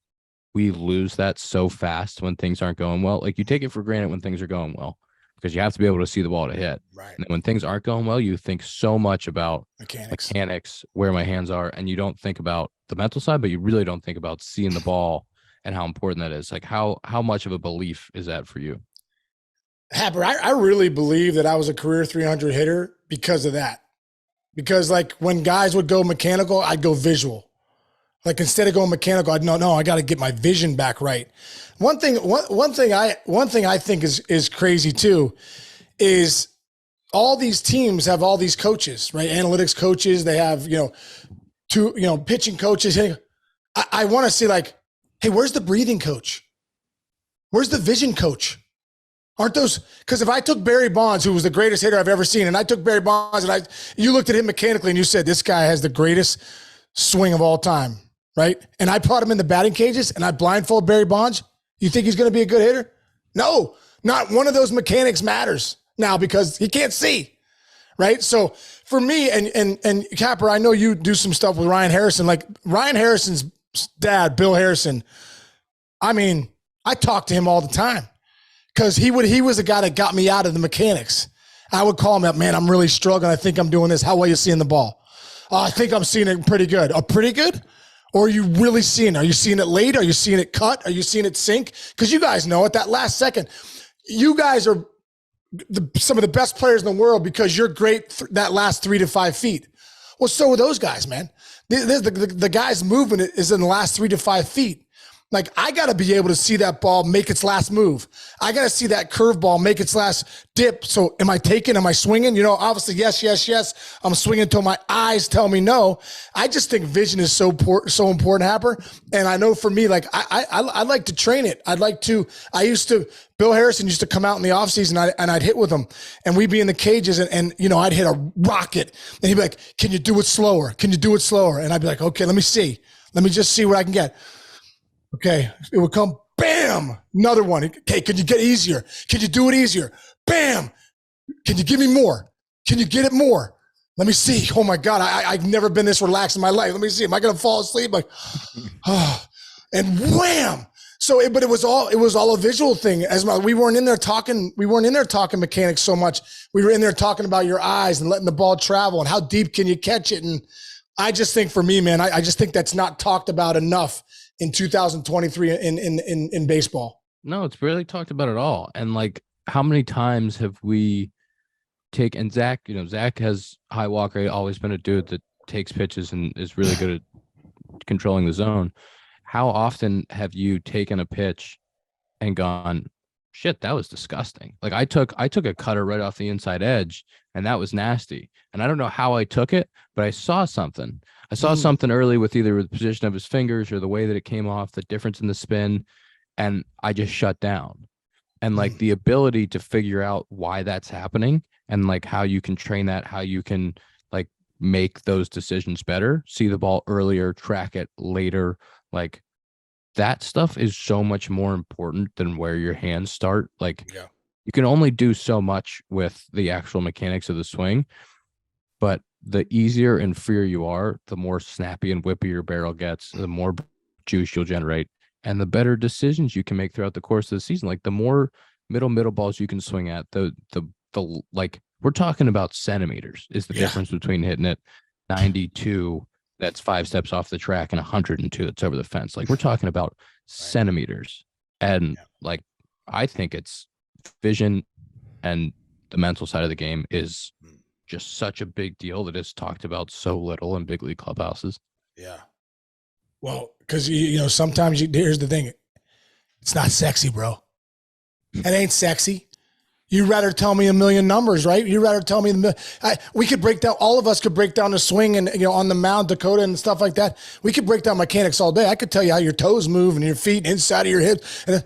we lose that so fast when things aren't going well. Like you take it for granted when things are going well, because you have to be able to see the ball to hit. Right. And when things aren't going well, you think so much about mechanics, where my hands are, and you don't think about the mental side, but you really don't think about seeing the ball and how important that is. Like how much of a belief is that for you? Happer, I really believe that I was a career 300 hitter because of that. Because like when guys would go mechanical, I'd go visual. Like instead of going mechanical, I'd no, I got to get my vision back right. One thing I think is crazy too is all these teams have all these coaches, right? Analytics coaches, they have, pitching coaches. Hey, I want to see like, hey, where's the breathing coach? Where's the vision coach? Aren't those, because if I took Barry Bonds, who was the greatest hitter I've ever seen, and I took Barry Bonds and you looked at him mechanically and you said, this guy has the greatest swing of all time, right? And I put him in the batting cages and I blindfold Barry Bonds. You think he's going to be a good hitter? No, not one of those mechanics matters now because he can't see, right? So for me and Capper, I know you do some stuff with Ryan Harrison. Like Ryan Harrison's dad, Bill Harrison, I mean, I talk to him all the time because he was the guy that got me out of the mechanics. I would call him up, man, I'm really struggling. I think I'm doing this. How well you seeing the ball? Oh, I think I'm seeing it pretty good. Oh, pretty good? Or are you really seeing it? Are you seeing it late? Are you seeing it cut? Are you seeing it sink? Because you guys know at that last second, you guys are some of the best players in the world because you're great that last 3 to 5 feet. Well, so are those guys, man. The guy's movement is in the last 3 to 5 feet. Like, I got to be able to see that ball make its last move. I got to see that curveball make its last dip. So am I taking? Am I swinging? You know, obviously, yes. I'm swinging until my eyes tell me no. I just think vision is so important, Happer. And I know for me, like, I like to train it. Bill Harrison used to come out in the offseason and I'd hit with him. And we'd be in the cages and you know, I'd hit a rocket. And he'd be like, can you do it slower? Can you do it slower? And I'd be like, okay, let me see. Let me just see what I can get. Okay, it would come, bam, another one. Okay, can you get easier? Can you do it easier? Bam. Can you give me more? Can you get it more? Let me see. Oh my God, I've never been this relaxed in my life. Let me see. Am I going to fall asleep? Like, oh, and wham. So, but it was all a visual thing. We weren't in there talking mechanics so much. We were in there talking about your eyes and letting the ball travel and how deep can you catch it. And I just think for me, man, I just think that's not talked about enough in 2023 in baseball. No, it's barely talked about at all. And like, how many times have we taken Zack? You know, Zack has high walk rate, always been a dude that takes pitches and is really good at controlling the zone. How often have you taken a pitch and gone, shit, that was disgusting? Like, I took a cutter right off the inside edge and that was nasty. And I don't know how I took it, but I saw something. I saw something early with either the position of his fingers or the way that it came off, the difference in the spin, and I just shut down. And like the ability to figure out why that's happening and like how you can train that, how you can like make those decisions better, see the ball earlier, track it later, like that stuff is so much more important than where your hands start. Like, you can only do so much with the actual mechanics of the swing, but the easier and freer you are, the more snappy and whippy your barrel gets, the more juice you'll generate, and the better decisions you can make throughout the course of the season. Like, the more middle balls you can swing at, the like, we're talking about centimeters is the difference between hitting it 92 that's 5 steps off the track and 102 that's over the fence. Like, we're talking about centimeters. And like, I think it's vision and the mental side of the game is just such a big deal that it's talked about so little in big league clubhouses. Yeah. Well, because, you know, sometimes here's the thing. It's not sexy, bro. It ain't sexy. You'd rather tell me a million numbers, right? You'd rather tell me we could break down, all of us could break down the swing and, you know, on the mound, Dakota and stuff like that. We could break down mechanics all day. I could tell you how your toes move and your feet inside of your hips. And,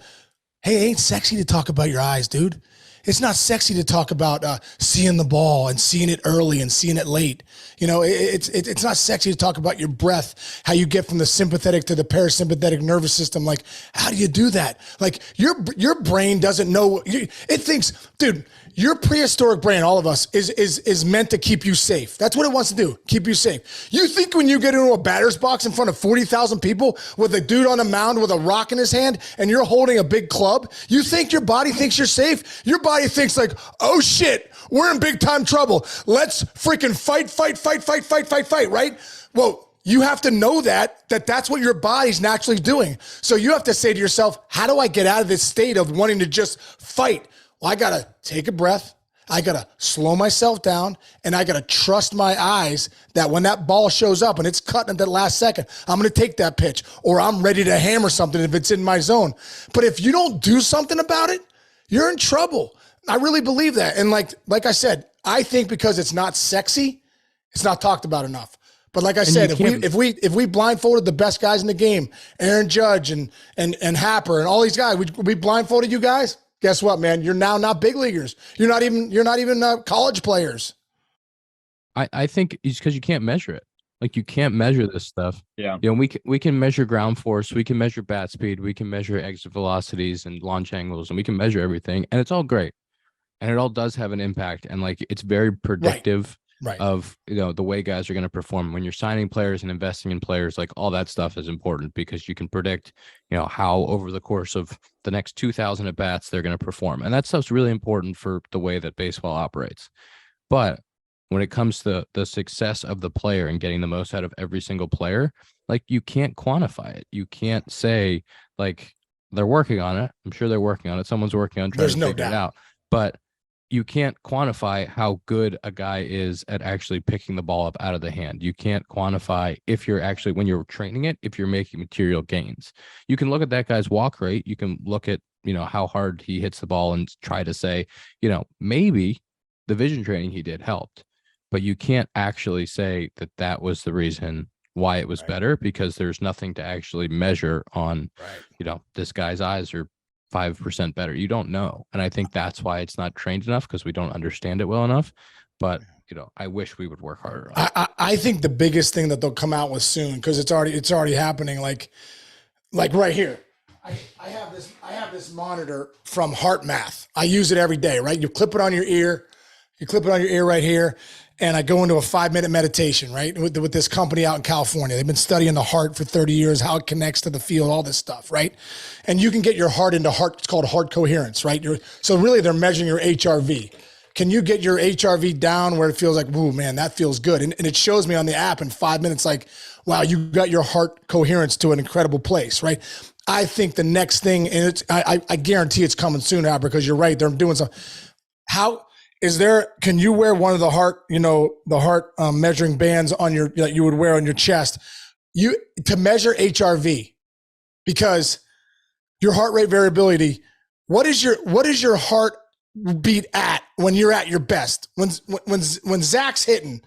hey, it ain't sexy to talk about your eyes, dude. It's not sexy to talk about seeing the ball and seeing it early and seeing it late. You know, it's not sexy to talk about your breath, how you get from the sympathetic to the parasympathetic nervous system. Like, how do you do that? Like, your brain doesn't know. It thinks, dude, your prehistoric brain, all of us, is meant to keep you safe. That's what it wants to do, keep you safe. You think when you get into a batter's box in front of 40,000 people with a dude on the mound with a rock in his hand and you're holding a big club, you think your body thinks you're safe? Your body thinks like, oh shit, we're in big time trouble. Let's freaking fight, right? Well, you have to know that's what your body's naturally doing. So you have to say to yourself, how do I get out of this state of wanting to just fight? Well, I got to take a breath. I got to slow myself down, and I got to trust my eyes that when that ball shows up and it's cutting at that last second, I'm going to take that pitch, or I'm ready to hammer something if it's in my zone. But if you don't do something about it, you're in trouble. I really believe that. And like I said, I think because it's not sexy, it's not talked about enough. But like I said, if we blindfolded the best guys in the game, Aaron Judge and Happer and all these guys, we blindfolded you guys. Guess what, man? You're now not big leaguers. You're not even college players. I think it's because you can't measure it. Like, you can't measure this stuff. Yeah. You know, we can measure ground force, we can measure bat speed, we can measure exit velocities and launch angles, and we can measure everything, and it's all great. And it all does have an impact, and like, it's very predictive. Right. of, the way guys are going to perform when you're signing players and investing in players. Like all that stuff is important because you can predict, how over the course of the next 2,000 at bats they're going to perform. And that stuff's really important for the way that baseball operates. But when it comes to the success of the player and getting the most out of every single player, like you can't quantify it. You can't say like they're working on it. I'm sure they're working on it. Someone's working on trying There's to no figure it doubt. out. But you can't quantify how good a guy is at actually picking the ball up out of the hand. You can't quantify if you're actually, when you're training it, if you're making material gains. You can look at that guy's walk rate. You can look at, how hard he hits the ball and try to say, maybe the vision training he did helped, but you can't actually say that that was the reason why it was better, because there's nothing to actually measure on, this guy's eyes are 5% better. You don't know. And I think that's why it's not trained enough, because we don't understand it well enough. But, I wish we would work harder on it. I think the biggest thing that they'll come out with soon, because it's already happening. Like right here, I have this monitor from Heart Math. I use it every day, right? You clip it on your ear. You clip it on your ear right here. And I go into a 5-minute meditation, right? With this company out in California. They've been studying the heart for 30 years, how it connects to the field, all this stuff, right? And you can get your heart into it's called heart coherence, right? So really they're measuring your HRV. Can you get your HRV down where it feels like, whoa, man, that feels good. And it shows me on the app in 5 minutes, like, wow, you got your heart coherence to an incredible place, right? I think the next thing, and I guarantee it's coming soon, Happ, because you're right. They're doing some, can you wear one of the heart, the heart measuring bands on that you would wear on your chest, to measure HRV, because your heart rate variability, what is your heart beat at when you're at your best? When Zack's hitting,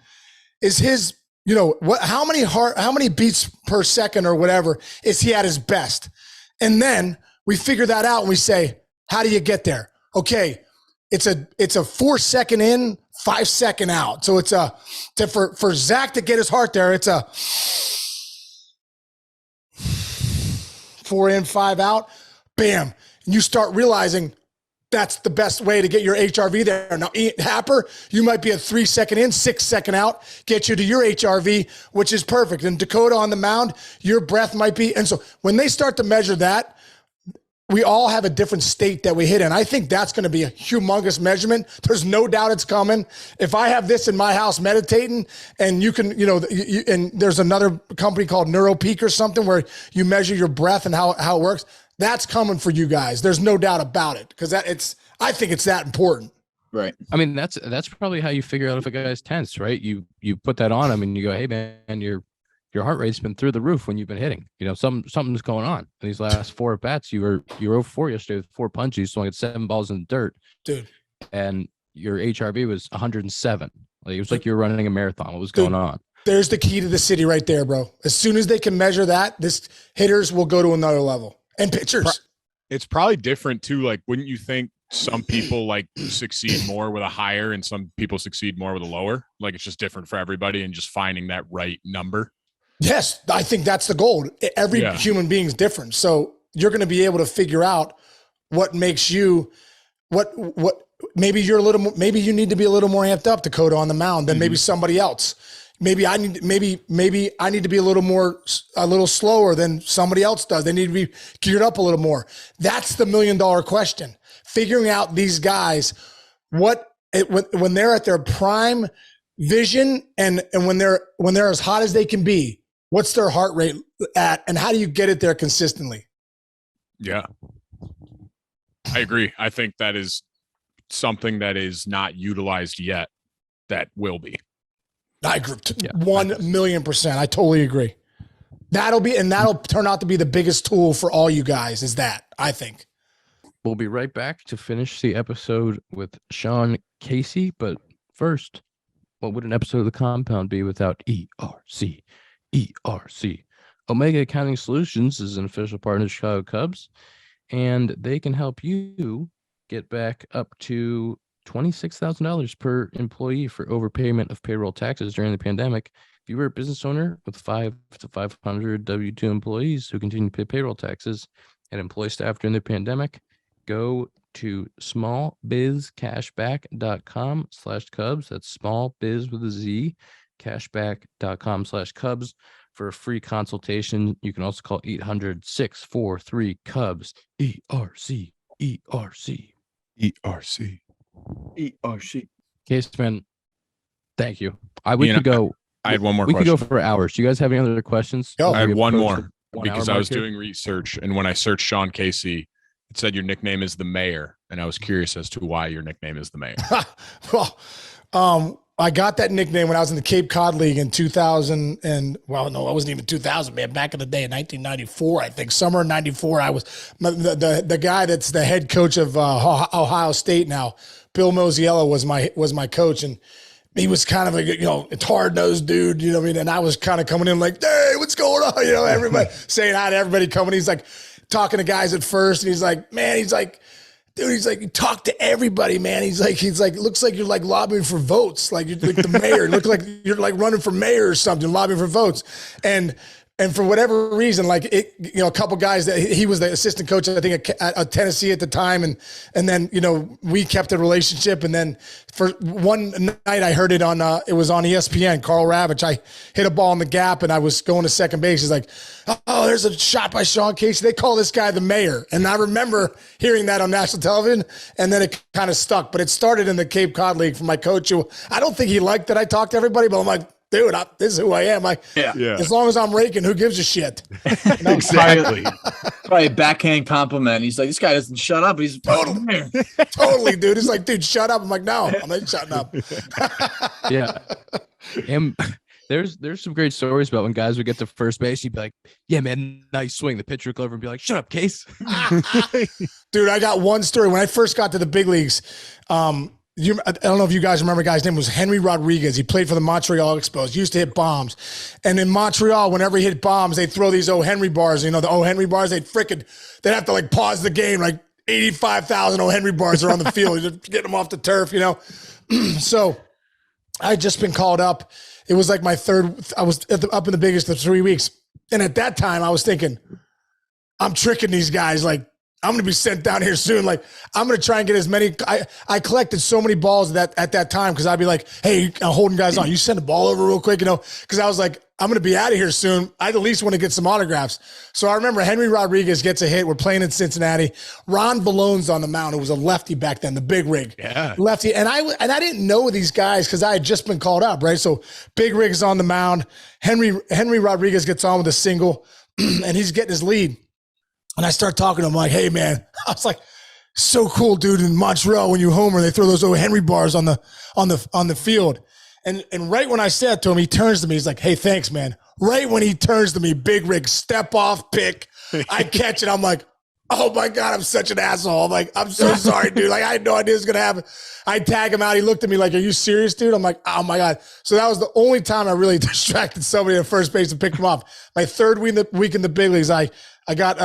is his, how many beats per second or whatever is he at his best? And then we figure that out and we say, how do you get there? Okay. It's a 4-second in, 5-second out. So for Zack to get his heart there, it's a 4 in, 5 out, bam. And you start realizing that's the best way to get your HRV there. Now, Ian Happer, you might be a 3-second in, 6-second out, get you to your HRV, which is perfect. And Dakota on the mound, your breath might be. And so when they start to measure that, we all have a different state that we hit in. I think that's going to be a humongous measurement. There's no doubt it's coming. If I have this in my house meditating, and you can, and there's another company called NeuroPeak or something where you measure your breath and how it works, that's coming for you guys. There's no doubt about it, because I think it's that important. Right. I mean, that's probably how you figure out if a guy's tense, right? You put that on him and you go, hey man, your heart rate's been through the roof when you've been hitting. Something's going on. In these last 4 at bats, you were 0-4 yesterday with 4 punches, swung at 7 balls in the dirt, dude. And your HRV was 107. Like it was like you were running a marathon. What was going on? There's the key to the city right there, bro. As soon as they can measure that, this hitters will go to another level, and pitchers. It's probably different too. Like, wouldn't you think some people like succeed more with a higher and some people succeed more with a lower? Like it's just different for everybody, and just finding that right number. Yes, I think that's the goal. Every human being is different. So you're going to be able to figure out what makes you, maybe you're maybe you need to be a little more amped up, Dakota, on the mound than maybe somebody else. Maybe I need to be a little slower than somebody else does. They need to be geared up a little more. That's the $1 million question. Figuring out these guys, when they're at their prime vision and when they're as hot as they can be, what's their heart rate at, and how do you get it there consistently? Yeah, I agree. I think that is something that is not utilized yet that will be. I agree. 1,000,000%. I totally agree. That'll turn out to be the biggest tool for all you guys, is that, I think. We'll be right back to finish the episode with Sean Casey. But first, what would an episode of The Compound be without ERC? ERC. Omega Accounting Solutions is an official partner of Chicago Cubs, and they can help you get back up to $26,000 per employee for overpayment of payroll taxes during the pandemic. If you were a business owner with 5 to 500 W-2 employees who continue to pay payroll taxes and employ staff during the pandemic, go to smallbizcashback.com/Cubs. That's smallbiz with a Z, cashback.com/Cubs for a free consultation. You can also call 800-643-Cubs, ERC, ERC. ERC. ERC. Case, man, thank you. We Ian, could go. I had one more We could question. go for hours. Do you guys have any other questions? Go. I had We one approach more the 1 because hour I was mark here? doing research, and when I searched Sean Casey, it said your nickname is the Mayor, and I was curious as to why your nickname is the Mayor. Well, I got that nickname when I was in the Cape Cod League in 2000, and well, no, it wasn't even 2000, man. Back in the day, in 1994, I think, summer of '94, I was the guy that's the head coach of Ohio State now. Bill Mosiello was my coach, and he was kind of a hard-nosed dude, you know what I mean? And I was kind of coming in like, hey, what's going on? You know, everybody saying hi to everybody coming. He's like talking to guys at first, and he's like, man, he's like, dude, he's like, you talk to everybody, man. He's like, looks like you're like lobbying for votes, like you're like the mayor. Look like you're like running for mayor or something, lobbying for votes. And for whatever reason, like it, a couple guys that he was the assistant coach, I think at Tennessee at the time. And then, we kept a relationship. And then for one night I heard it on, it was on ESPN, Carl Ravitch. I hit a ball in the gap and I was going to second base. He's like, oh, there's a shot by Sean Casey. They call this guy the Mayor. And I remember hearing that on national television, and then it kind of stuck, but it started in the Cape Cod League from my coach, who I don't think he liked that I talked to everybody, but I'm like, dude, this is who I am. As long as I'm raking, who gives a shit? Exactly. Probably a backhand compliment. He's like, this guy doesn't shut up. He's Totally, dude. He's like, dude, shut up. I'm like, no, I'm not shutting up. Yeah. And there's some great stories about when guys would get to first base. You'd be like, yeah, man, nice swing. The pitcher would go over and be like, shut up, Case. Dude, I got one story. When I first got to the big leagues, I don't know if you guys remember, guy's name was Henry Rodriguez. He played for the Montreal Expos. He used to hit bombs. And in Montreal, whenever he hit bombs, they'd throw these O. Henry bars. The O. Henry bars, they'd have to like pause the game. Like 85,000 O. Henry bars are on the field. Just getting them off the turf, So I'd just been called up. It was like my third, I was up in the biggest of 3 weeks. And at that time I was thinking, I'm tricking these guys. Like, I'm going to be sent down here soon. Like, I'm going to try and get as many. I collected so many balls at that time, because I'd be like, hey, I'm holding guys on. You send the ball over real quick, because I was like, I'm going to be out of here soon. I'd at least want to get some autographs. So I remember Henry Rodriguez gets a hit. We're playing in Cincinnati. Ron Ballone's on the mound. It was a lefty back then, the big rig. Yeah. Lefty. And I didn't know these guys because I had just been called up, right? So big rig is on the mound. Henry Rodriguez gets on with a single, and he's getting his lead. And I start talking to him like, hey, man, I was like, so cool, dude. In Montreal, when you homer, they throw those O. Henry bars on the field. And right when I said to him, he turns to me. He's like, hey, thanks, man. Right when he turns to me, big rig, step off, pick. I catch it. I'm like, oh, my God, I'm such an asshole. I'm like, I'm so sorry, dude. Like, I had no idea it was going to happen. I tag him out. He looked at me like, are you serious, dude? I'm like, oh, my God. So that was the only time I really distracted somebody at first base and picked him off. My third week in the big leagues, I got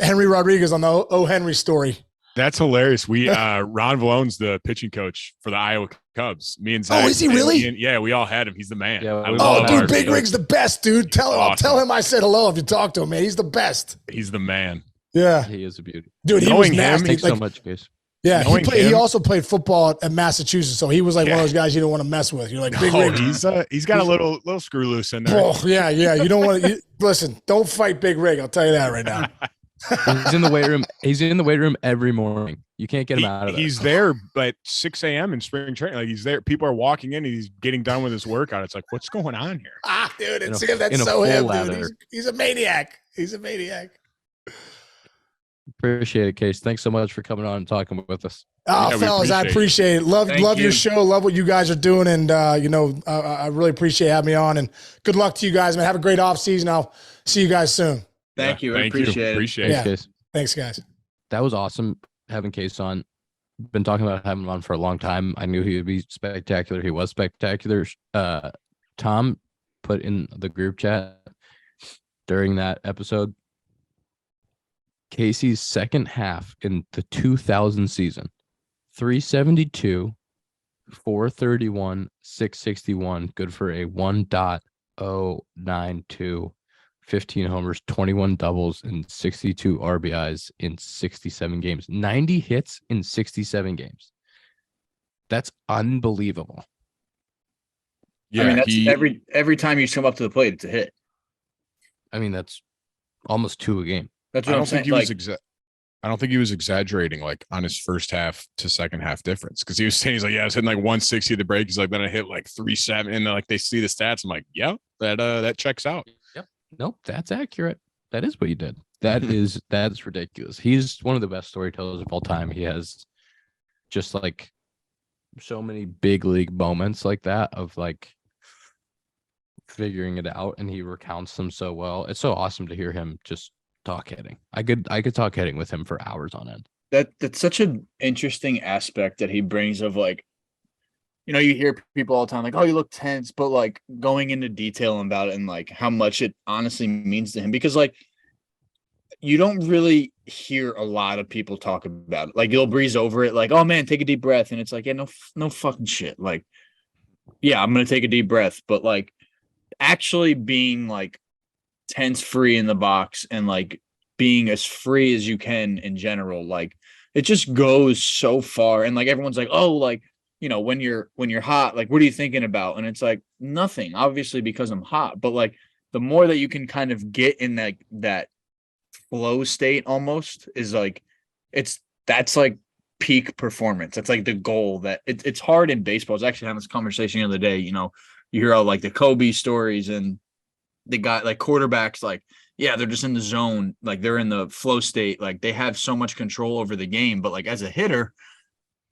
Henry Rodriguez on the O. Henry story. That's hilarious. We Ron Vallone's the pitching coach for the Iowa Cubs. Me and Zack. Oh, is he really? Yeah, we all had him. He's the man. Yeah, dude, Big Rig's the best, dude. Tell him I said hello if you talk to him, man. He's the best. He's the man. Yeah, He is a beauty. dude. He Knowing was nasty. Thanks Like, so much, Case. yeah, knowing he him- also played football at Massachusetts, so he was like one of those guys you don't want to mess with. You're like, Big Oh, Rig. he's got a little screw loose in there. Oh, yeah. You don't want to listen. Don't fight Big Rig. I'll tell you that right now. He's in the weight room. He's in the weight room every morning. You can't get him out of there. He's there at 6 a.m. in spring training. Like, he's there. People are walking in. And he's getting done with his workout. It's like, what's going on here? Dude, it's In a- that's in a so full him, lather. dude. He's a maniac. He's a maniac. Appreciate it, Case. Thanks so much for coming on and talking with us. Oh, Yeah, we fellas, I appreciate appreciate it. Thank Love your you. show. Love what you guys are doing. And, I really appreciate having me on. And good luck to you guys, man. Have a great off season. I'll see you guys soon. Thank you. I Thank appreciate it. Appreciate Thanks, it. Yeah. Case. Thanks, guys. That was awesome having Case on. Been talking about having him on for a long time. I knew he would be spectacular. He was spectacular. Tom put in the group chat during that episode, Casey's second half in the 2000 season, 372, 431, 661, good for a 1.092 15 homers, 21 doubles, and 62 RBIs in 67 games. 90 hits in 67 games. That's unbelievable. Yeah, I mean, that's every time you come up to the plate, it's a hit. I mean, that's almost 2 a game. That's I what I'm don't think saying. he was I don't think he was exaggerating like on his first half to second half difference because he was saying he's like, yeah, I was hitting like 160 at the break. He's like, then I hit like 370, and then like they see the stats. I'm like, yeah, that checks out. Yep. Nope, that's accurate. That is what you did. That's ridiculous. He's one of the best storytellers of all time. He has just like so many big league moments like that of like figuring it out, and he recounts them so well. It's so awesome to hear him just talk hitting. I could talk hitting with him for hours on end. That's such an interesting aspect that he brings of like, you hear people all the time like, oh, you look tense, but like going into detail about it and like how much it honestly means to him, because like you don't really hear a lot of people talk about it. Like you'll breeze over it like, oh man, take a deep breath. And it's like, yeah, no fucking shit. Like, yeah, I'm going to take a deep breath, but like actually being like tense free in the box and like being as free as you can in general, like it just goes so far. And like everyone's like, oh, like, when you're hot, like what are you thinking about? And it's like nothing, obviously, because I'm hot. But like the more that you can kind of get in that flow state almost is like that's like peak performance. That's like the goal that it's hard in baseball. I was actually having this conversation the other day. You hear all like the Kobe stories and the guy like quarterbacks, like, yeah, they're just in the zone, like they're in the flow state, like they have so much control over the game. But like as a hitter,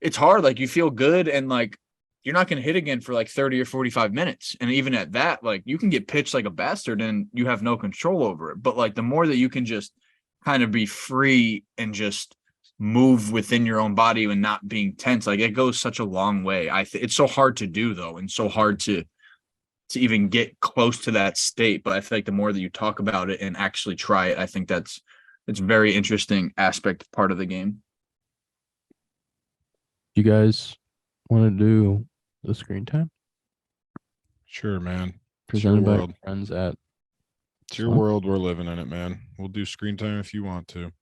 it's hard. Like you feel good and like you're not going to hit again for like 30 or 45 minutes. And even at that, like you can get pitched like a bastard and you have no control over it. But like the more that you can just kind of be free and just move within your own body and not being tense, like it goes such a long way. It's so hard to do though, and so hard to even get close to that state. But I feel like the more that you talk about it and actually try it, I think it's very interesting part of the game. You guys want to do the screen time Sure, man. presented by world. friends at It's your world. We're living in it, man. We'll do screen time if you want to.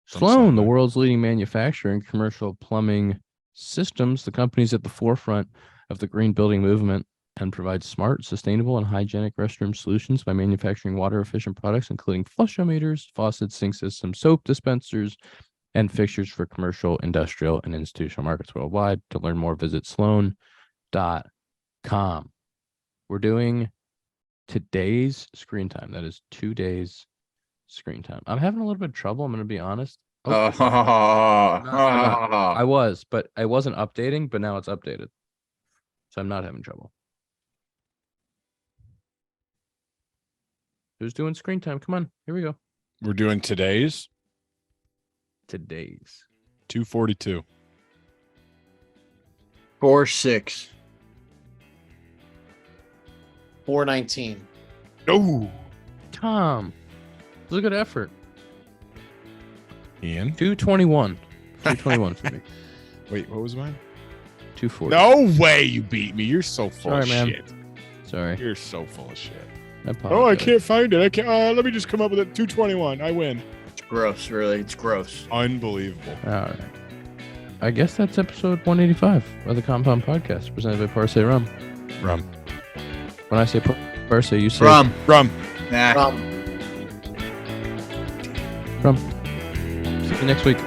Sloan, the Sunday. world's leading manufacturer in commercial plumbing systems. The company's at the forefront of the green building movement and provides smart, sustainable, and hygienic restroom solutions by manufacturing water-efficient products, including flushometers, faucets, sink systems, soap dispensers, and fixtures for commercial, industrial, and institutional markets worldwide. To learn more, visit sloan.com. We're doing today's screen time. That is 2 days screen time. I'm having a little bit of trouble. I'm going to be honest. I'm not. I was, but I wasn't updating, but now it's updated. So I'm not having trouble. Who's doing screen time? Come on. Here we go. We're doing today's Today's 242. 4-6. 419. No. Tom. Look at effort. Ian. 221. 221 for me. Wait, what was mine? 240. No way you beat me. You're so full Sorry, of man. shit. Sorry. You're so full of shit. I Oh, I apologize. can't find it. I can't. Let me just come up with it. 221. I win. It's gross, really. It's gross. Unbelievable. All right. I guess that's episode 185 of the Compound Podcast, presented by Parse Rum. Rum. When I say Parse, you say Rum. Rum. Nah. Rum. Rum. See you next week.